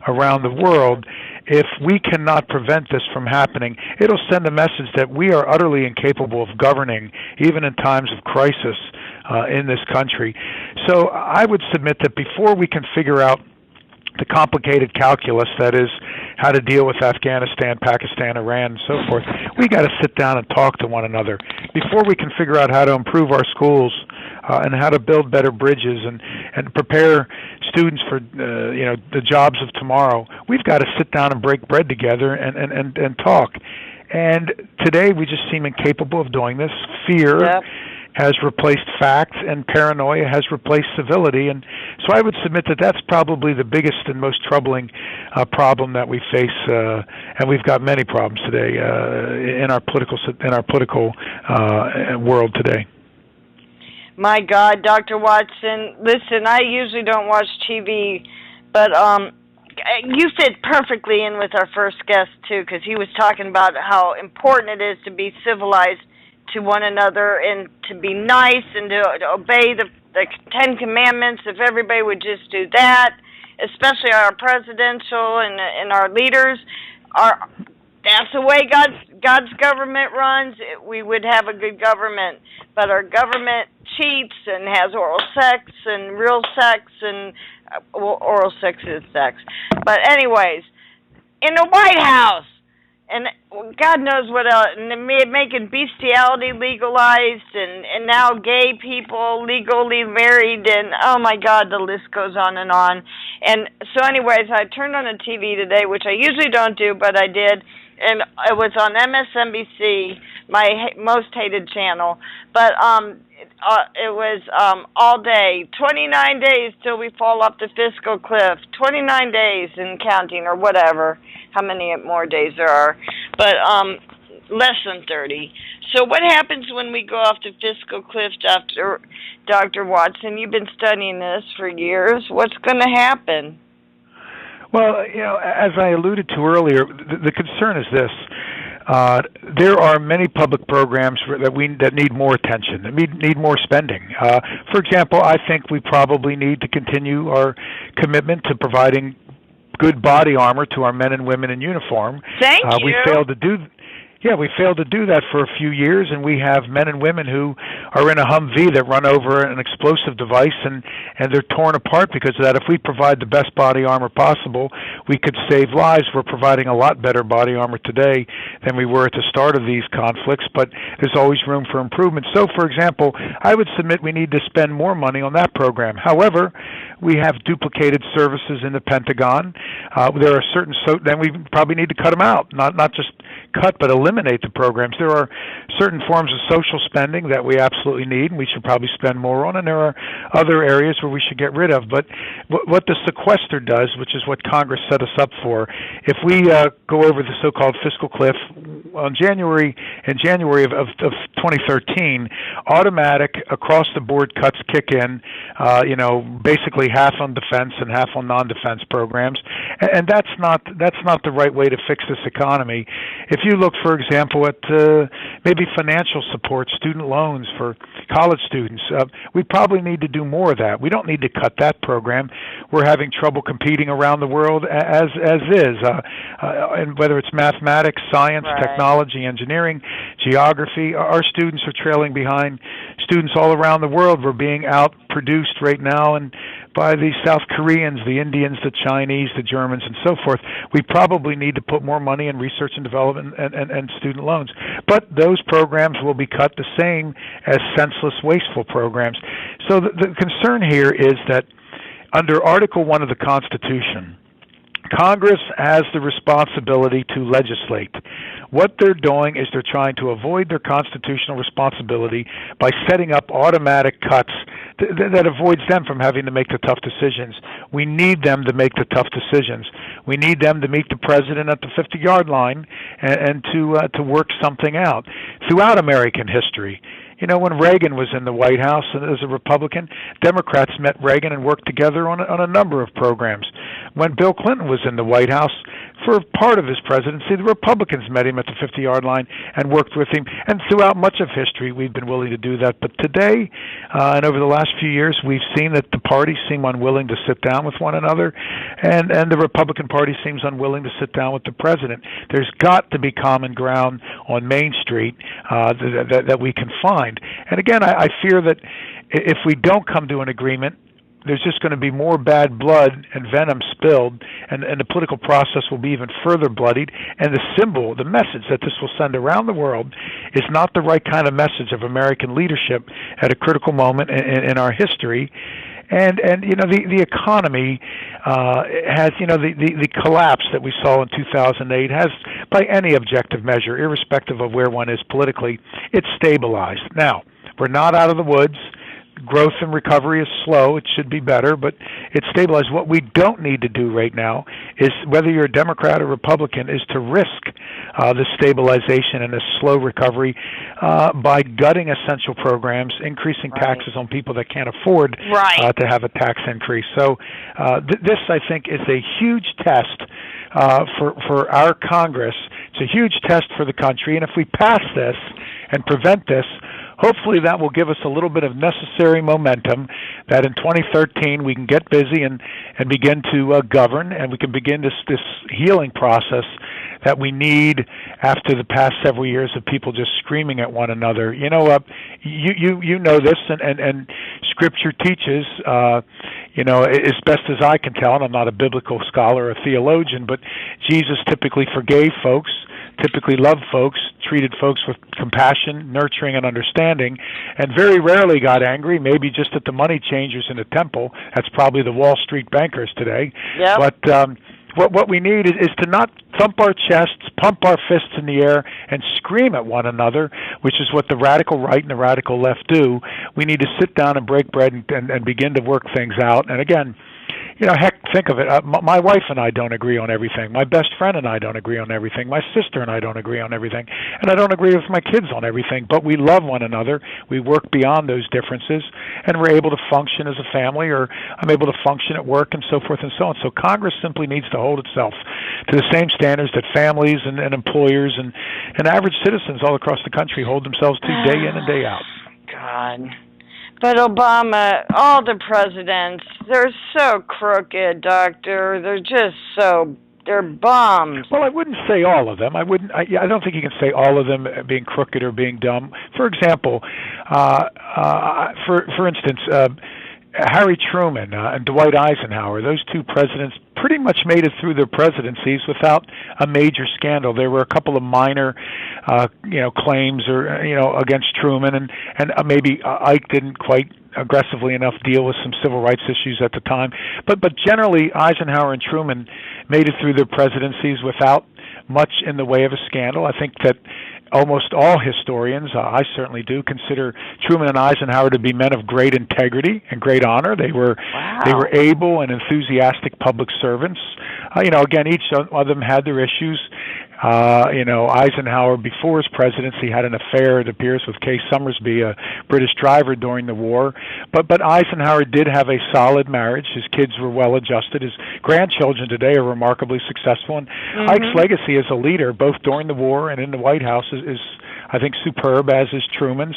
around the world. If we cannot prevent this from happening, it'll send a message that we are utterly incapable of governing, even in times of crisis in this country. So I would submit that before we can figure out the complicated calculus, that is, how to deal with Afghanistan, Pakistan, Iran, and so forth, we got to sit down and talk to one another. Before we can figure out how to improve our schools and how to build better bridges and prepare students for the jobs of tomorrow, we've got to sit down and break bread together and talk. And today we just seem incapable of doing this. Fear has replaced facts, and paranoia has replaced civility. And so I would submit that that's probably the biggest and most troubling problem that we face, and we've got many problems today in our political world today. My God, Dr. Watson, listen, I usually don't watch TV, but you fit perfectly in with our first guest, too, because he was talking about how important it is to be civilized to one another and to be nice and to obey the 10 Commandments. If everybody would just do that, especially our presidential and our leaders, that's the way God's government runs. We would have a good government, but our government cheats and has oral sex and real sex and oral sex is sex. But anyways, in the White House, and God knows what else, and making bestiality legalized, and now gay people legally married, and oh my God, the list goes on. And so anyways, I turned on the TV today, which I usually don't do, but I did, and it was on MSNBC, my most hated channel, but it was all day, 29 days till we fall off the fiscal cliff, 29 days and counting, or whatever, how many more days there are, but less than 30. So what happens when we go off the fiscal cliff, Dr. Watson? You've been studying this for years. What's going to happen? Well, as I alluded to earlier, the concern is this. There are many public programs that need more attention, that need more spending. For example, I think we probably need to continue our commitment to providing good body armor to our men and women in uniform. Thank you. We failed to do that for a few years, and we have men and women who are in a Humvee that run over an explosive device, and they're torn apart because of that. If we provide the best body armor possible, we could save lives. We're providing a lot better body armor today than we were at the start of these conflicts, but there's always room for improvement. So, for example, I would submit we need to spend more money on that program. However, we have duplicated services in the Pentagon. There are then we probably need to cut them out, not just cut, but eliminate the programs. There are certain forms of social spending that we absolutely need, and we should probably spend more on, and there are other areas where we should get rid of. But what the sequester does, which is what Congress set us up for, if we go over the so-called fiscal cliff in January of 2013, automatic across-the-board cuts kick in, basically half on defense and half on non-defense programs, and that's not the right way to fix this economy. If you look, for example, at maybe financial support, student loans for college students, we probably need to do more of that. We don't need to cut that program. We're having trouble competing around the world as is, and whether it's mathematics, science, right, technology, engineering, geography. Our students are trailing behind students all around the world. We're being outproduced right now and by the South Koreans, the Indians, the Chinese, the Germans, and so forth. We probably need to put more money in research and development and student loans. But those programs will be cut the same as senseless, wasteful programs. So the concern here is that under Article 1 of the Constitution, Congress has the responsibility to legislate. What they're doing is they're trying to avoid their constitutional responsibility by setting up automatic cuts that avoids them from having to make the tough decisions. We need them to make the tough decisions. We need them to meet the president at the 50-yard line and to work something out. Throughout American history, when Reagan was in the White House as a Republican, Democrats met Reagan and worked together on a number of programs. When Bill Clinton was in the White House, for part of his presidency, the Republicans met him at the 50-yard line and worked with him. And throughout much of history, we've been willing to do that. But today, and over the last few years, we've seen that the parties seem unwilling to sit down with one another, and the Republican Party seems unwilling to sit down with the president. There's got to be common ground on Main Street that we can find. And again, I fear that if we don't come to an agreement, there's just going to be more bad blood and venom spilled, and the political process will be even further bloodied. And the message that this will send around the world is not the right kind of message of American leadership at a critical moment in our history. And the economy has, the collapse that we saw in 2008 has, by any objective measure, irrespective of where one is politically, it's stabilized. Now, we're not out of the woods. Growth and recovery is slow. It should be better, but it's stabilized. What we don't need to do right now is, whether you're a Democrat or Republican, is to risk the stabilization and a slow recovery by gutting essential programs, increasing taxes on people that can't afford to have a tax increase. So this, I think, is a huge test for our Congress. It's a huge test for the country, and if we pass this and prevent this, hopefully that will give us a little bit of necessary momentum that in 2013 we can get busy and begin to govern, and we can begin this healing process that we need after the past several years of people just screaming at one another. You know, you know this, and Scripture teaches, as best as I can tell, and I'm not a biblical scholar or theologian, but Jesus typically forgave folks, typically loved folks, treated folks with compassion, nurturing, and understanding, and very rarely got angry, maybe just at the money changers in the temple. That's probably the Wall Street bankers today. Yep. But what we need is to not thump our chests, pump our fists in the air, and scream at one another, which is what the radical right and the radical left do. We need to sit down and break bread and begin to work things out. And again, heck, think of it. My wife and I don't agree on everything. My best friend and I don't agree on everything. My sister and I don't agree on everything. And I don't agree with my kids on everything. But we love one another. We work beyond those differences. And we're able to function as a family, or I'm able to function at work, and so forth and so on. So Congress simply needs to hold itself to the same standards that families and employers and average citizens all across the country hold themselves to day in and day out. God. But Obama, all the presidents, they're so crooked, Doctor. They're bums. Well, I wouldn't say all of them. I don't think you can say all of them being crooked or being dumb. For example, for instance, Harry Truman and Dwight Eisenhower, those two presidents pretty much made it through their presidencies without a major scandal. There were a couple of minor, claims against Truman, and maybe Ike didn't quite aggressively enough deal with some civil rights issues at the time. But generally, Eisenhower and Truman made it through their presidencies without much in the way of a scandal. I think that almost all historians, I certainly do, consider Truman and Eisenhower to be men of great integrity and great honor. They were able and enthusiastic public servants. Again, each of them had their issues. Eisenhower, before his presidency, had an affair, it appears, with Kay Summersby, a British driver during the war. But Eisenhower did have a solid marriage. His kids were well-adjusted. His grandchildren today are remarkably successful. And Ike's legacy as a leader, both during the war and in the White House, is I think, superb, as is Truman's.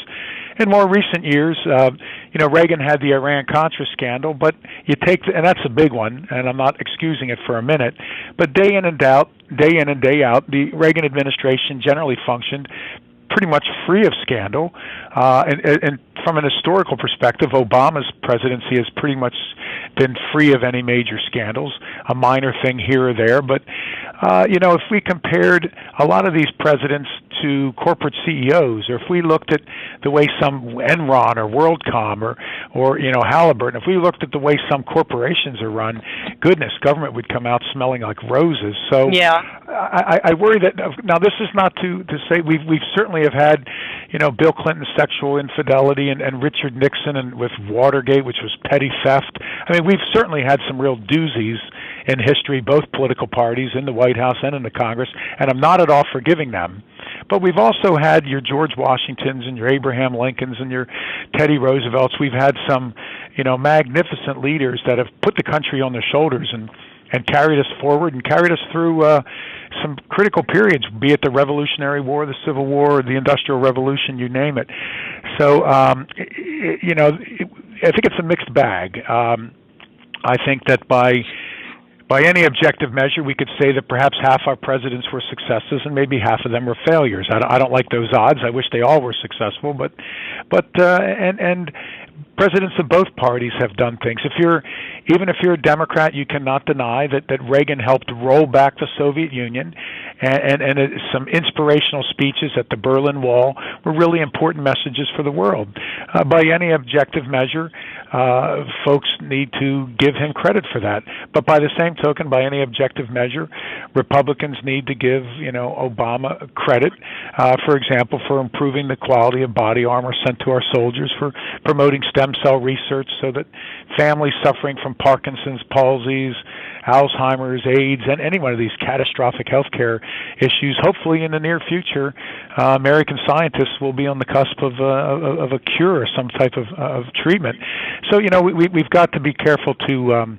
In more recent years, Reagan had the Iran-Contra scandal, but you take, and that's a big one, and I'm not excusing it for a minute, but day in and day out, the Reagan administration generally functioned pretty much free of scandal. And from an historical perspective, Obama's presidency has pretty much been free of any major scandals, a minor thing here or there. But, if we compared a lot of these presidents to corporate CEOs, or if we looked at the way some Enron or WorldCom or Halliburton, if we looked at the way some corporations are run, goodness, government would come out smelling like roses. So yeah. I worry that, now this is not to say we've certainly have had, Bill Clinton's sexual infidelity and Richard Nixon and with Watergate, which was petty theft. I mean, we've certainly had some real doozies in history, both political parties in the White House and in the Congress, and I'm not at all forgiving them. But we've also had your George Washingtons and your Abraham Lincolns and your Teddy Roosevelts. We've had some, magnificent leaders that have put the country on their shoulders and carried us forward and carried us through some critical periods, be it the Revolutionary War, the Civil War, the Industrial Revolution, you name it. So, I think it's a mixed bag. I think that by any objective measure, we could say that perhaps half our presidents were successes and maybe half of them were failures. I don't like those odds. I wish they all were successful, but presidents of both parties have done things. Even if you're a Democrat, you cannot deny that Reagan helped roll back the Soviet Union, and some inspirational speeches at the Berlin Wall were really important messages for the world. By any objective measure, folks need to give him credit for that. But by the same token, by any objective measure, Republicans need to give Obama credit, for example, for improving the quality of body armor sent to our soldiers, for promoting stem cell research so that families suffering from Parkinson's, palsies, Alzheimer's, AIDS, and any one of these catastrophic healthcare issues, hopefully in the near future, American scientists will be on the cusp of a cure or some type of treatment. So, we've got to be careful to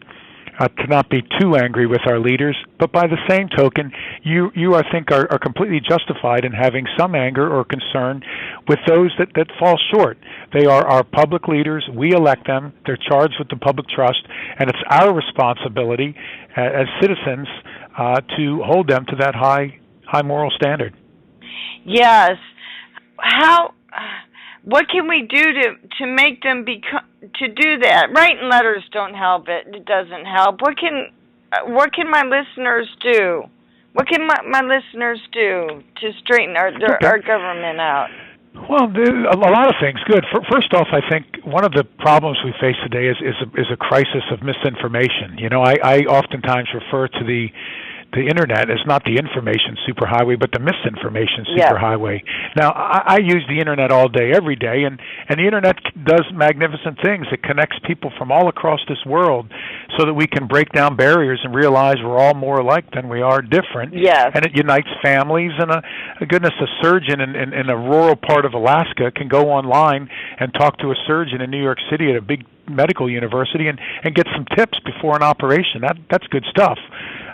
to not be too angry with our leaders, but by the same token, you I think, are completely justified in having some anger or concern with those that fall short. They are our public leaders. We elect them. They're charged with the public trust, and it's our responsibility as citizens to hold them to that high moral standard. Yes. What can we do to make them to do that? Writing letters don't help. It doesn't help. What can my listeners do? What can my listeners do to straighten our government out? Well, a lot of things. Good. First off, I think one of the problems we face today is a crisis of misinformation. You know, I oftentimes refer to the internet as not the information superhighway, but the misinformation superhighway. Now, I use the internet all day, every day, and the internet does magnificent things. It connects people from all across this world so that we can break down barriers and realize we're all more alike than we are different. Yes. And it unites families, and a surgeon in a rural part of Alaska can go online and talk to a surgeon in New York City at a big medical university and get some tips before an operation. That's good stuff.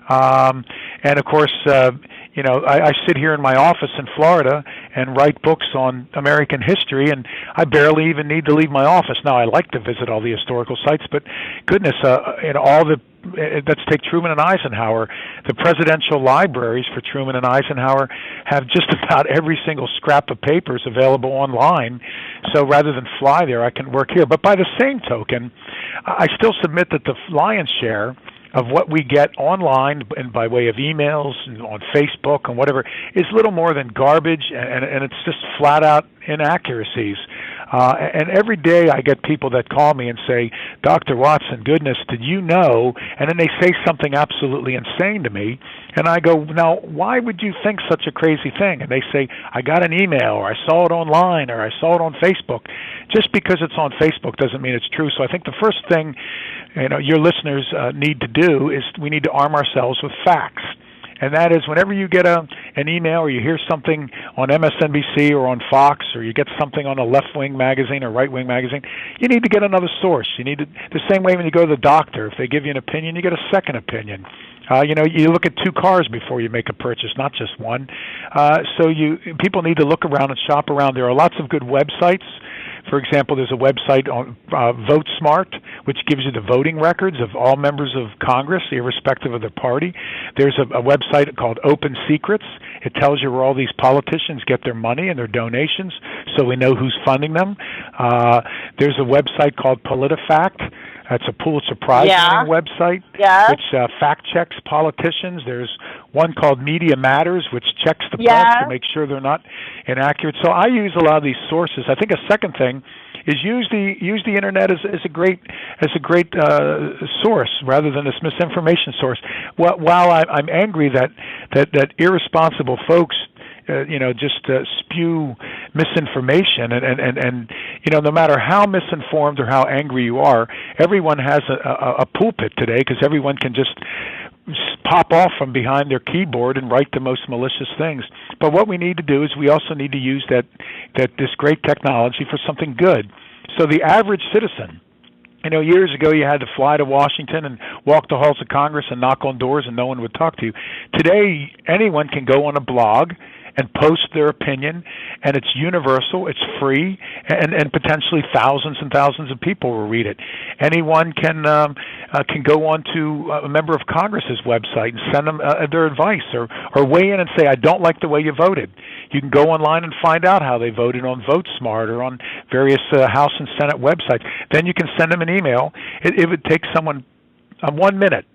And of course, I sit here in my office in Florida and write books on American history, and I barely even need to leave my office. Now, I like to visit all the historical sites, but goodness, let's take Truman and Eisenhower. The presidential libraries for Truman and Eisenhower have just about every single scrap of papers available online. So rather than fly there, I can work here. But by the same token, I still submit that the lion's share of what we get online and by way of emails and on Facebook and whatever is little more than garbage, and it's just flat out inaccuracies. And every day I get people that call me and say, Dr. Watson, goodness, did you know? And then they say something absolutely insane to me, and I go, now, why would you think such a crazy thing? And they say, I got an email, or I saw it online, or I saw it on Facebook. Just because it's on Facebook doesn't mean it's true. So I think the first thing your listeners need to do is we need to arm ourselves with facts. And that is, whenever you get an email or you hear something on MSNBC or on Fox, or you get something on a left-wing magazine or right-wing magazine, you need to get another source. You need to, the same way when you go to the doctor, if they give you an opinion, you get a second opinion. You look at two cars before you make a purchase, not just one. So people need to look around and shop around. There are lots of good websites. For example, there's a website on VoteSmart, which gives you the voting records of all members of Congress, irrespective of their party. There's a website called Open Secrets. It tells you where all these politicians get their money and their donations, so we know who's funding them. There's a website called PolitiFact. That's a Pulitzer Prize-winning website, which fact-checks politicians. There's one called Media Matters, which checks the press to make sure they're not inaccurate. So I use a lot of these sources. I think a second thing is use the internet as a great source rather than this misinformation source. While I'm angry that irresponsible folks spew misinformation, and no matter how misinformed or how angry you are, everyone has a pulpit today, because everyone can just pop off from behind their keyboard and write the most malicious things. But what we need to do is we also need to use this great technology for something good. So the average citizen, years ago you had to fly to Washington and walk the halls of Congress and knock on doors and no one would talk to you. Today, anyone can go on a blog and post their opinion, and it's universal, it's free, and potentially thousands and thousands of people will read it. Anyone can go on to a member of Congress's website and send them their advice, or weigh in and say, I don't like the way you voted. You can go online and find out how they voted on VoteSmart or on various House and Senate websites. Then you can send them an email. It would take someone 1 minute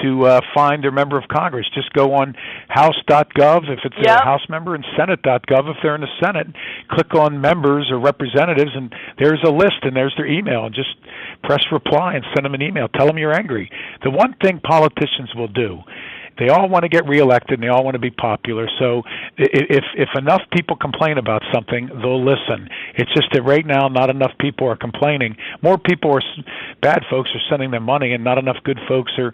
to find their member of Congress. Just go on House.gov if it's a House member, and Senate.gov if they're in the Senate. Click on members or representatives, and there's a list, and there's their email. And just press reply and send them an email. Tell them you're angry. The one thing politicians will do, they all want to get reelected, and they all want to be popular. So if enough people complain about something, they'll listen. It's just that right now not enough people are complaining. More people bad folks are sending them money, and not enough good folks are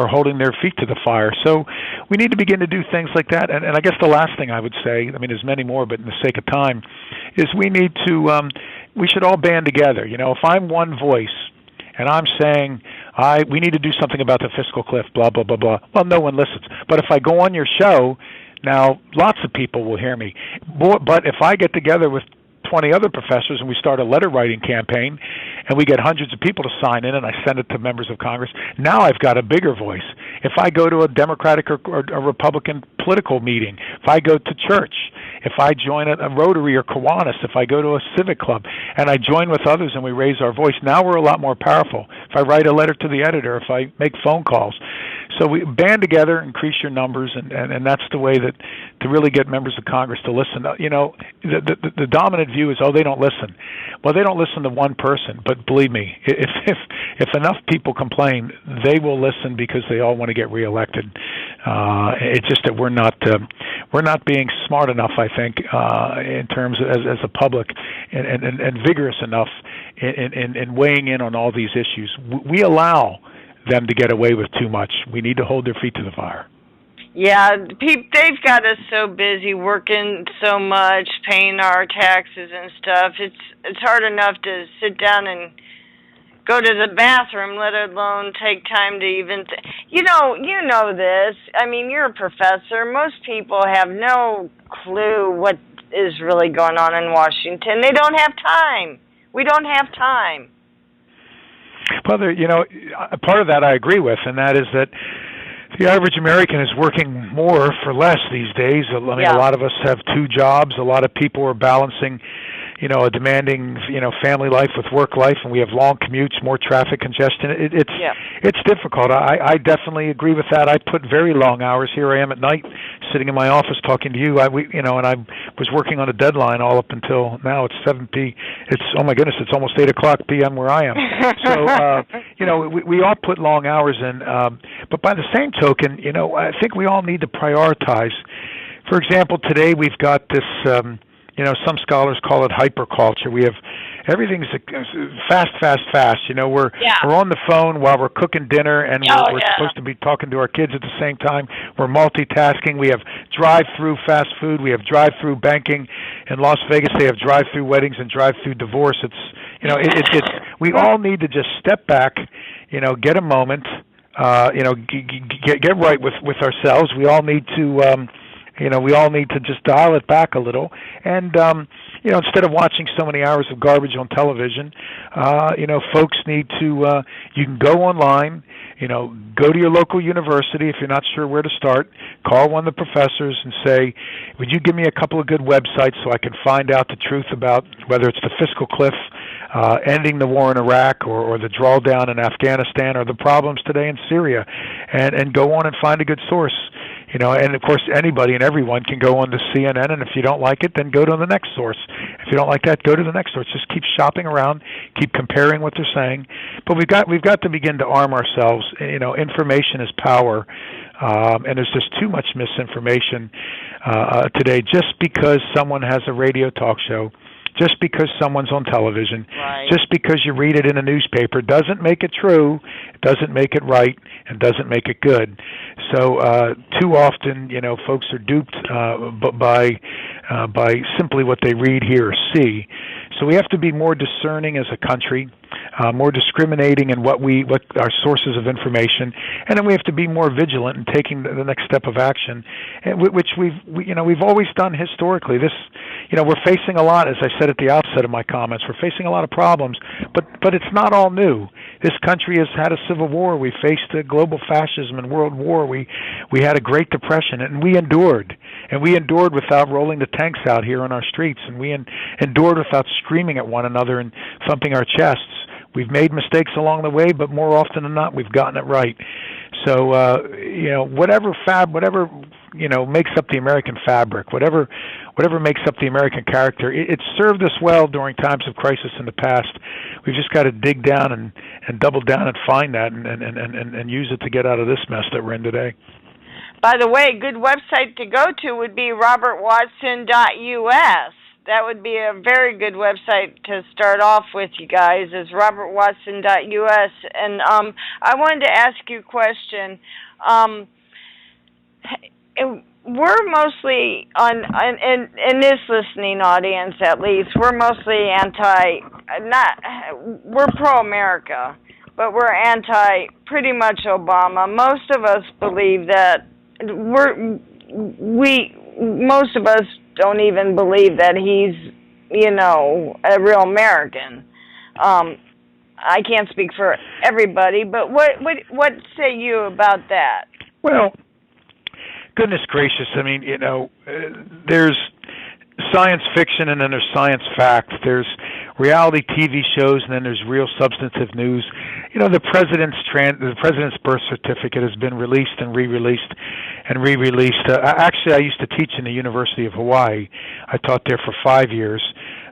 holding their feet to the fire. So we need to begin to do things like that. And I guess the last thing I would say, there's many more, but in the sake of time, is we need to we should all band together. If I'm one voice, and I'm saying we need to do something about the fiscal cliff, blah, blah, blah, blah. Well, no one listens. But if I go on your show, now lots of people will hear me. But if I get together with 20 other professors and we start a letter writing campaign and we get hundreds of people to sign in and I send it to members of Congress, now I've got a bigger voice. If I go to a Democratic or a Republican political meeting, if I go to church, if I join a Rotary or Kiwanis, if I go to a civic club and I join with others and we raise our voice, now we're a lot more powerful. If I write a letter to the editor, if I make phone calls. So we band together, increase your numbers, and that's the way that to really get members of Congress to listen. You know, the dominant view is, they don't listen. Well, they don't listen to one person, but believe me, if enough people complain, they will listen because they all want to get reelected. It's just that we're not being smart enough, I think, in terms of, as a public and vigorous enough in weighing in on all these issues. We allow them to get away with too much. We need to hold their feet to the fire. Yeah, they've got us so busy working so much, paying our taxes and stuff. It's hard enough to sit down and go to the bathroom, let alone take time to even... You know this. I mean, you're a professor. Most people have no clue what is really going on in Washington. They don't have time. We don't have time. Well, part of that I agree with, and that is that the average American is working more for less these days. I mean, a lot of us have two jobs. A lot of people are balancing, a demanding, family life with work life, and we have long commutes, more traffic congestion. It's difficult. I definitely agree with that. I put very long hours. Here I am at night, sitting in my office talking to you. And I was working on a deadline all up until now. It's 7 p. It's it's almost 8:00 p.m. where I am. So we all put long hours in. But by the same token, I think we all need to prioritize. For example, today we've got this. Some scholars call it hyperculture. We have everything's fast. We're on the phone while we're cooking dinner, and we're supposed to be talking to our kids at the same time. We're multitasking. We have drive-through fast food. We have drive-through banking. In Las Vegas, they have drive-through weddings and drive-through divorce. It's we all need to just step back, get a moment, get right with ourselves. We all need to. We all need to just dial it back a little. And, instead of watching so many hours of garbage on television, folks need to, you can go online, go to your local university if you're not sure where to start, call one of the professors and say, would you give me a couple of good websites so I can find out the truth about whether it's the fiscal cliff, ending the war in Iraq or the drawdown in Afghanistan or the problems today in Syria, and go on and find a good source. And of course anybody and everyone can go on to CNN, and if you don't like it, then go to the next source. If you don't like that, go to the next source. Just keep shopping around, keep comparing what they're saying. But we've got to begin to arm ourselves. Information is power, and there's just too much misinformation today. Just because someone has a radio talk show, just because someone's on television, just because you read it in a newspaper, doesn't make it true, doesn't make it right, and doesn't make it good. So too often, folks are duped by simply what they read, hear, or see. So we have to be more discerning as a country, more discriminating in what our sources of information, and then we have to be more vigilant in taking the next step of action, which we've always done historically. This, we're facing a lot, as I said at the outset of my comments. We're facing a lot of problems, but it's not all new. This country has had a civil war. We faced global fascism and world war. We had a Great Depression, and we endured. And we endured without rolling the tanks out here on our streets, and we endured without screaming at one another and thumping our chests. We've made mistakes along the way, but more often than not, we've gotten it right. So, whatever makes up the American fabric, whatever makes up the American character, it served us well during times of crisis in the past. We've just got to dig down and double down and find that and use it to get out of this mess that we're in today. By the way, a good website to go to would be robertwatson.us. That would be a very good website to start off with, you guys, is robertwatson.us. And I wanted to ask you a question. We're mostly, in this listening audience at least, we're mostly we're pro-America. but we're anti pretty much Obama. Most of us believe that most of us don't even believe that he's, you know, a real American. I can't speak for everybody, but what say you about that? Well, goodness gracious, I mean, you know, there's science fiction and then there's science fact. There's reality TV shows and then there's real substantive news. You know, the president's birth certificate has been released and re-released and re-released. Actually, I used to teach in the University of Hawaii. I taught there for 5 years.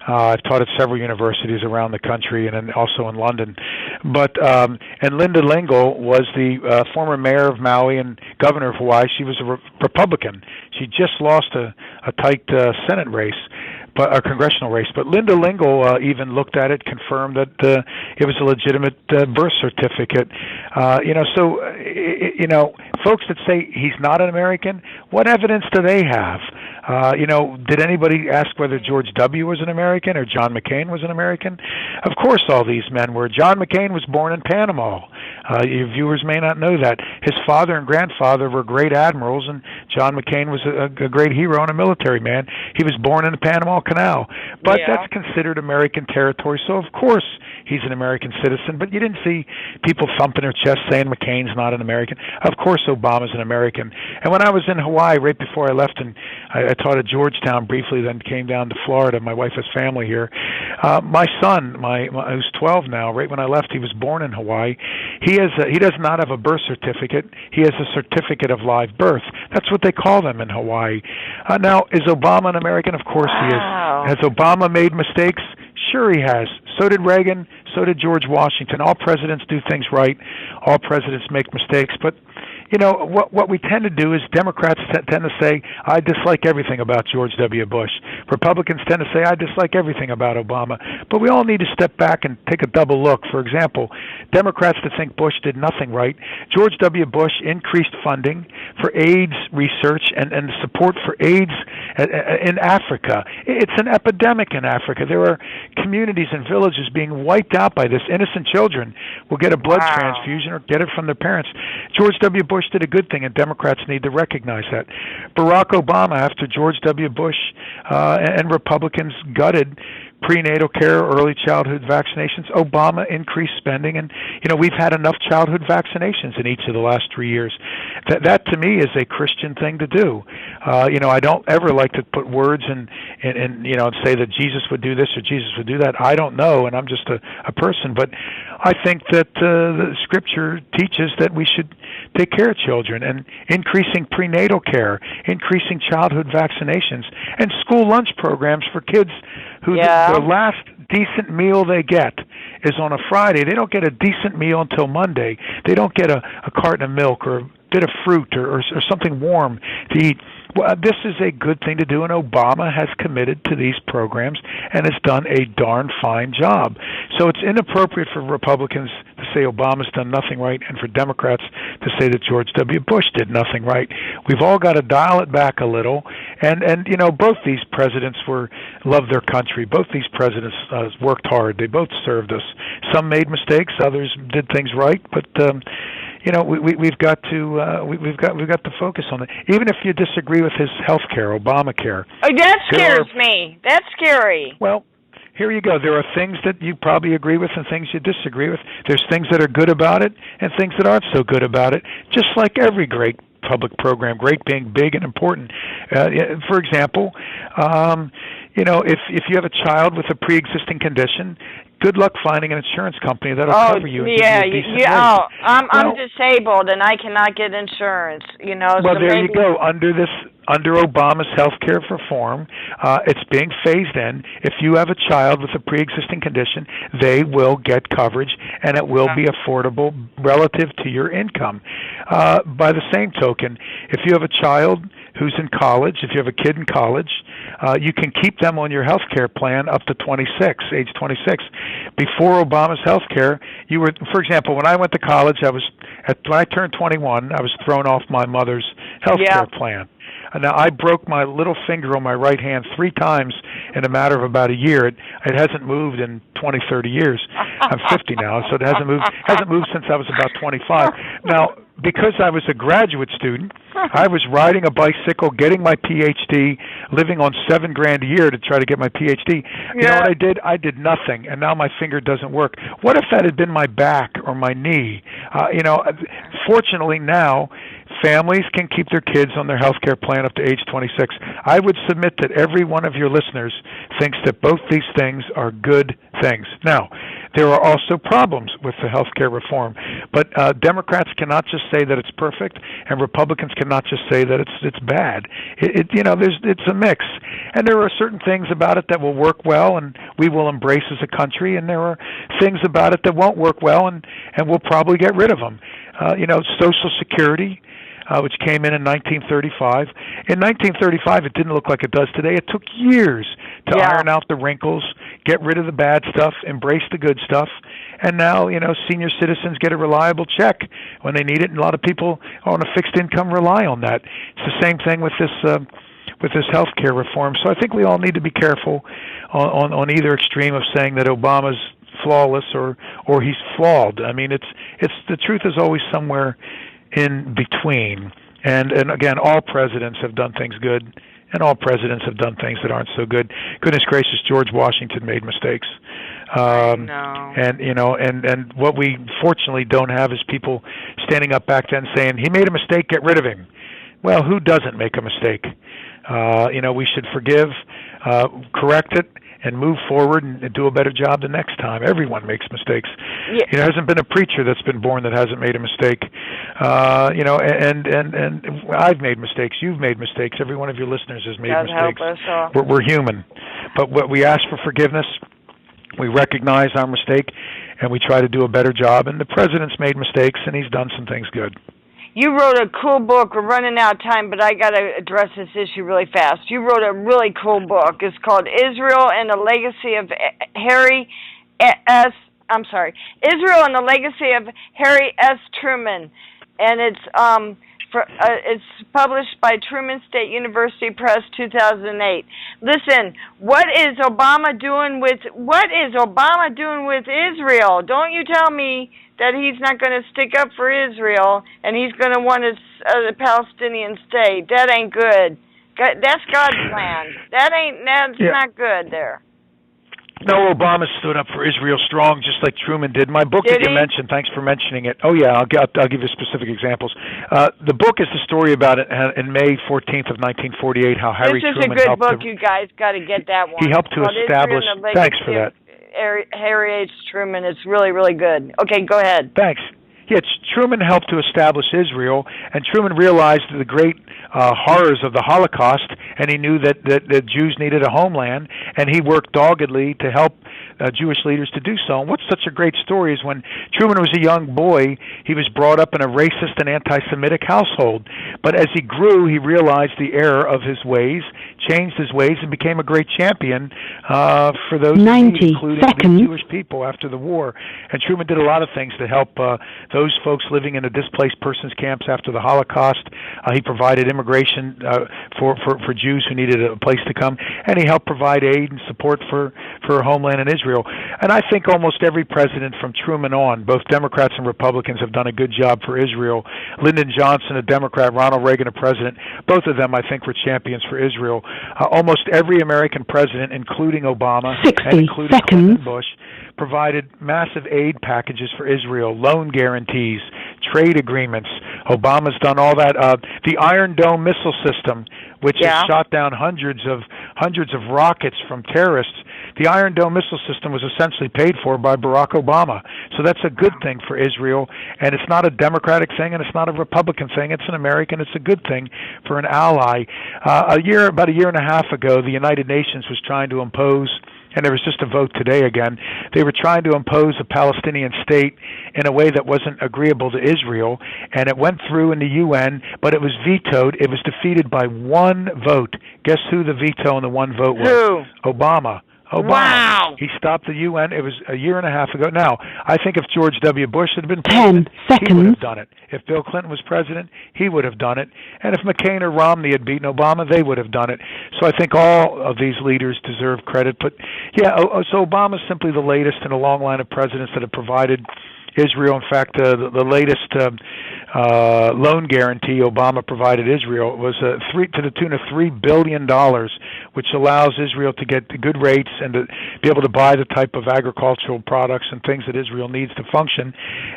I've taught at several universities around the country and then also in London. But and Linda Lingle was the former mayor of Maui and governor of Hawaii. She was a Republican. She just lost a tight Senate race, but a congressional race. But Linda Lingle even looked at it, confirmed that it was a legitimate birth certificate. You know, so you know, folks that say he's not an American, what evidence do they have? You know, did anybody ask whether George W. was an American or John McCain was an American? Of course all these men were. John McCain was born in Panama. Your viewers may not know that. His father and grandfather were great admirals, and John McCain was a great hero and a military man. He was born in the Panama Canal. But that's considered American territory, so of course he's an American citizen. But you didn't see people thumping their chest saying McCain's not an American. Of course Obama's an American. And when I was in Hawaii, right before I left, and I taught at Georgetown briefly, then came down to Florida. My wife has family here. My son, who's 12 now, right when I left, he was born in Hawaii. He does not have a birth certificate. He has a certificate of live birth. That's what they call them in Hawaii. Now, is Obama an American? Of course he is. Has Obama made mistakes? Sure he has. So did Reagan. So did George Washington. All presidents do things right. All presidents make mistakes. But you know, what we tend to do is Democrats tend to say, I dislike everything about George W. Bush. Republicans tend to say, I dislike everything about Obama. But we all need to step back and take a double look. For example, Democrats that think Bush did nothing right. George W. Bush increased funding for AIDS research and support for AIDS in Africa. It's an epidemic in Africa. There are communities and villages being wiped out by this. Innocent children will get a blood transfusion or get it from their parents. George W. Bush did a good thing, and Democrats need to recognize that. Barack Obama, after George W. Bush and Republicans gutted prenatal care, early childhood vaccinations, Obama increased spending, and you know, we've had enough childhood vaccinations in each of the last 3 years. That to me is a Christian thing to do. You know, I don't ever like to put words in you know, and say that Jesus would do this or Jesus would do that. I don't know, and I'm just a person, but I think that the Scripture teaches that we should take care of children, and increasing prenatal care, increasing childhood vaccinations, and school lunch programs for kids who the last decent meal they get is on a Friday. They don't get a decent meal until Monday. They don't get a carton of milk or a bit of fruit or something warm to eat. Well, this is a good thing to do, and Obama has committed to these programs and has done a darn fine job. So it's inappropriate for Republicans to say Obama's done nothing right, and for Democrats to say that George W. Bush did nothing right. We've all got to dial it back a little, and you know, both these presidents loved their country. Both these presidents worked hard. They both served us. Some made mistakes, others did things right, but you know, we've got to focus on it. Even if you disagree with his health care, Obamacare. Oh, that scares me. That's scary. Well, here you go. There are things that you probably agree with and things you disagree with. There's things that are good about it and things that aren't so good about it, just like every great public program, great being big and important. For example, you know, if you have a child with a pre-existing condition, good luck finding an insurance company that'll cover you. I'm disabled and I cannot get insurance. You know. Well, so there you go. Under Obama's health care reform, it's being phased in. If you have a child with a pre-existing condition, they will get coverage, and it will be affordable relative to your income. By the same token, if you have a child who's in college, if you have a kid in college, you can keep them on your health care plan up to age 26. Before Obama's health care, you were, for example, when I went to college, when I turned 21, I was thrown off my mother's health care plan. Now, I broke my little finger on my right hand 3 times in a matter of about a year. It hasn't moved in 20, 30 years. I'm 50 now, so it hasn't moved since I was about 25. Now, because I was a graduate student, I was riding a bicycle, getting my PhD, living on $7,000 a year to try to get my PhD. You know what I did? I did nothing, and now my finger doesn't work. What if that had been my back or my knee? Fortunately now, families can keep their kids on their health care plan up to age 26. I would submit that every one of your listeners thinks that both these things are good things. Now, there are also problems with the health care reform, but Democrats cannot just say that it's perfect, and Republicans cannot just say that it's bad. It's a mix, and there are certain things about it that will work well, and we will embrace as a country, and there are things about it that won't work well, and we'll probably get rid of them. Social Security, which came in 1935. In 1935, it didn't look like it does today. It took years to iron out the wrinkles, get rid of the bad stuff, embrace the good stuff, and now, senior citizens get a reliable check when they need it, and a lot of people on a fixed income rely on that. It's the same thing with this health care reform. So I think we all need to be careful on either extreme of saying that Obama's flawless or he's flawed. I mean, it's the truth is always somewhere in between. And again, all presidents have done things good, and all presidents have done things that aren't so good. Goodness gracious, George Washington made mistakes. And what we fortunately don't have is people standing up back then saying, he made a mistake, get rid of him. Well, who doesn't make a mistake? We should forgive, correct it, and move forward and do a better job the next time. Everyone makes mistakes. Yeah. There hasn't been a preacher that's been born that hasn't made a mistake. And I've made mistakes. You've made mistakes. Every one of your listeners has made mistakes. We're human. But we ask for forgiveness. We recognize our mistake, and we try to do a better job. And the president's made mistakes, and he's done some things good. You wrote a cool book. We're running out of time, but I got to address this issue really fast. You wrote a really cool book. It's called Israel and the Legacy of Israel and the Legacy of Harry S. Truman, and it's published by Truman State University Press, 2008. Listen, what is Obama doing with Israel? Don't you tell me that he's not going to stick up for Israel and he's going to want a Palestinian state. That ain't good. That's God's land. That's not good there. No, Obama stood up for Israel strong, just like Truman did. My book that you mentioned, thanks for mentioning it. Oh, yeah, I'll give you specific examples. The book is the story about it in May 14th of 1948, how Harry Truman helped. This is a good book. You guys got to get that one. He helped to establish. Thanks for that. Harry H. Truman. It's really, really good. Okay, go ahead. Thanks. Yeah, Truman helped to establish Israel, and Truman realized the great horrors of the Holocaust, and he knew that Jews needed a homeland, and he worked doggedly to help Jewish leaders to do so. And what's such a great story is when Truman was a young boy, he was brought up in a racist and anti-Semitic household. But as he grew, he realized the error of his ways, changed his ways, and became a great champion for those including the Jewish people after the war. And Truman did a lot of things to help those folks living in the displaced persons camps after the Holocaust. He provided immigration for Jews who needed a place to come, and he helped provide aid and support for a homeland in Israel. And I think almost every president from Truman on, both Democrats and Republicans, have done a good job for Israel. Lyndon Johnson, a Democrat, Ronald Reagan, a president, both of them, I think, were champions for Israel. Almost every American president, including Obama and including Clinton Bush, provided massive aid packages for Israel, loan guarantees, trade agreements. Obama's done all that. The Iron Dome missile system, which has shot down hundreds of rockets from terrorists. The Iron Dome missile system was essentially paid for by Barack Obama. So that's a good thing for Israel, and it's not a Democratic thing, and it's not a Republican thing. It's an American. It's a good thing for an ally. About a year and a half ago, the United Nations was trying to impose, and there was just a vote today again, they were trying to impose a Palestinian state in a way that wasn't agreeable to Israel, and it went through in the UN, but it was vetoed. It was defeated by one vote. Guess who the veto and the one vote was? Who? Obama. Obama. Wow. He stopped the UN. It was a year and a half ago. Now, I think if George W. Bush had been 10 president, he would seconds. have done it. If Bill Clinton was president, he would have done it. And if McCain or Romney had beaten Obama, they would have done it. So I think all of these leaders deserve credit. But, yeah, so Obama's simply the latest in a long line of presidents that have provided Israel. In fact, the latest loan guarantee Obama provided Israel was to the tune of $3 billion, which allows Israel to get good rates and to be able to buy the type of agricultural products and things that Israel needs to function.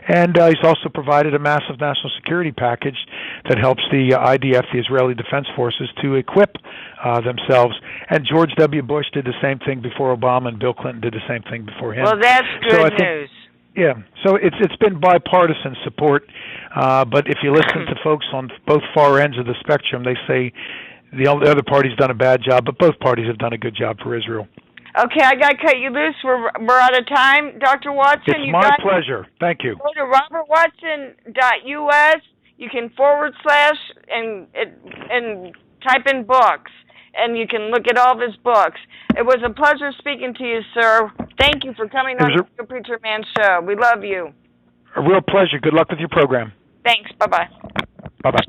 And he's also provided a massive national security package that helps the IDF, the Israeli Defense Forces, to equip themselves. And George W. Bush did the same thing before Obama, and Bill Clinton did the same thing before him. Well, that's good news. Yeah, so it's been bipartisan support, but if you listen to folks on both far ends of the spectrum, they say the other party's done a bad job, but both parties have done a good job for Israel. Okay, I got to cut you loose. We're out of time. Dr. Watson, It's my pleasure. Thank you. Go to robertwatson.us. You can / and type in books, and you can look at all of his books. It was a pleasure speaking to you, sir. Thank you for coming on the Preacher Man Show. We love you. A real pleasure. Good luck with your program. Thanks. Bye-bye. Bye-bye.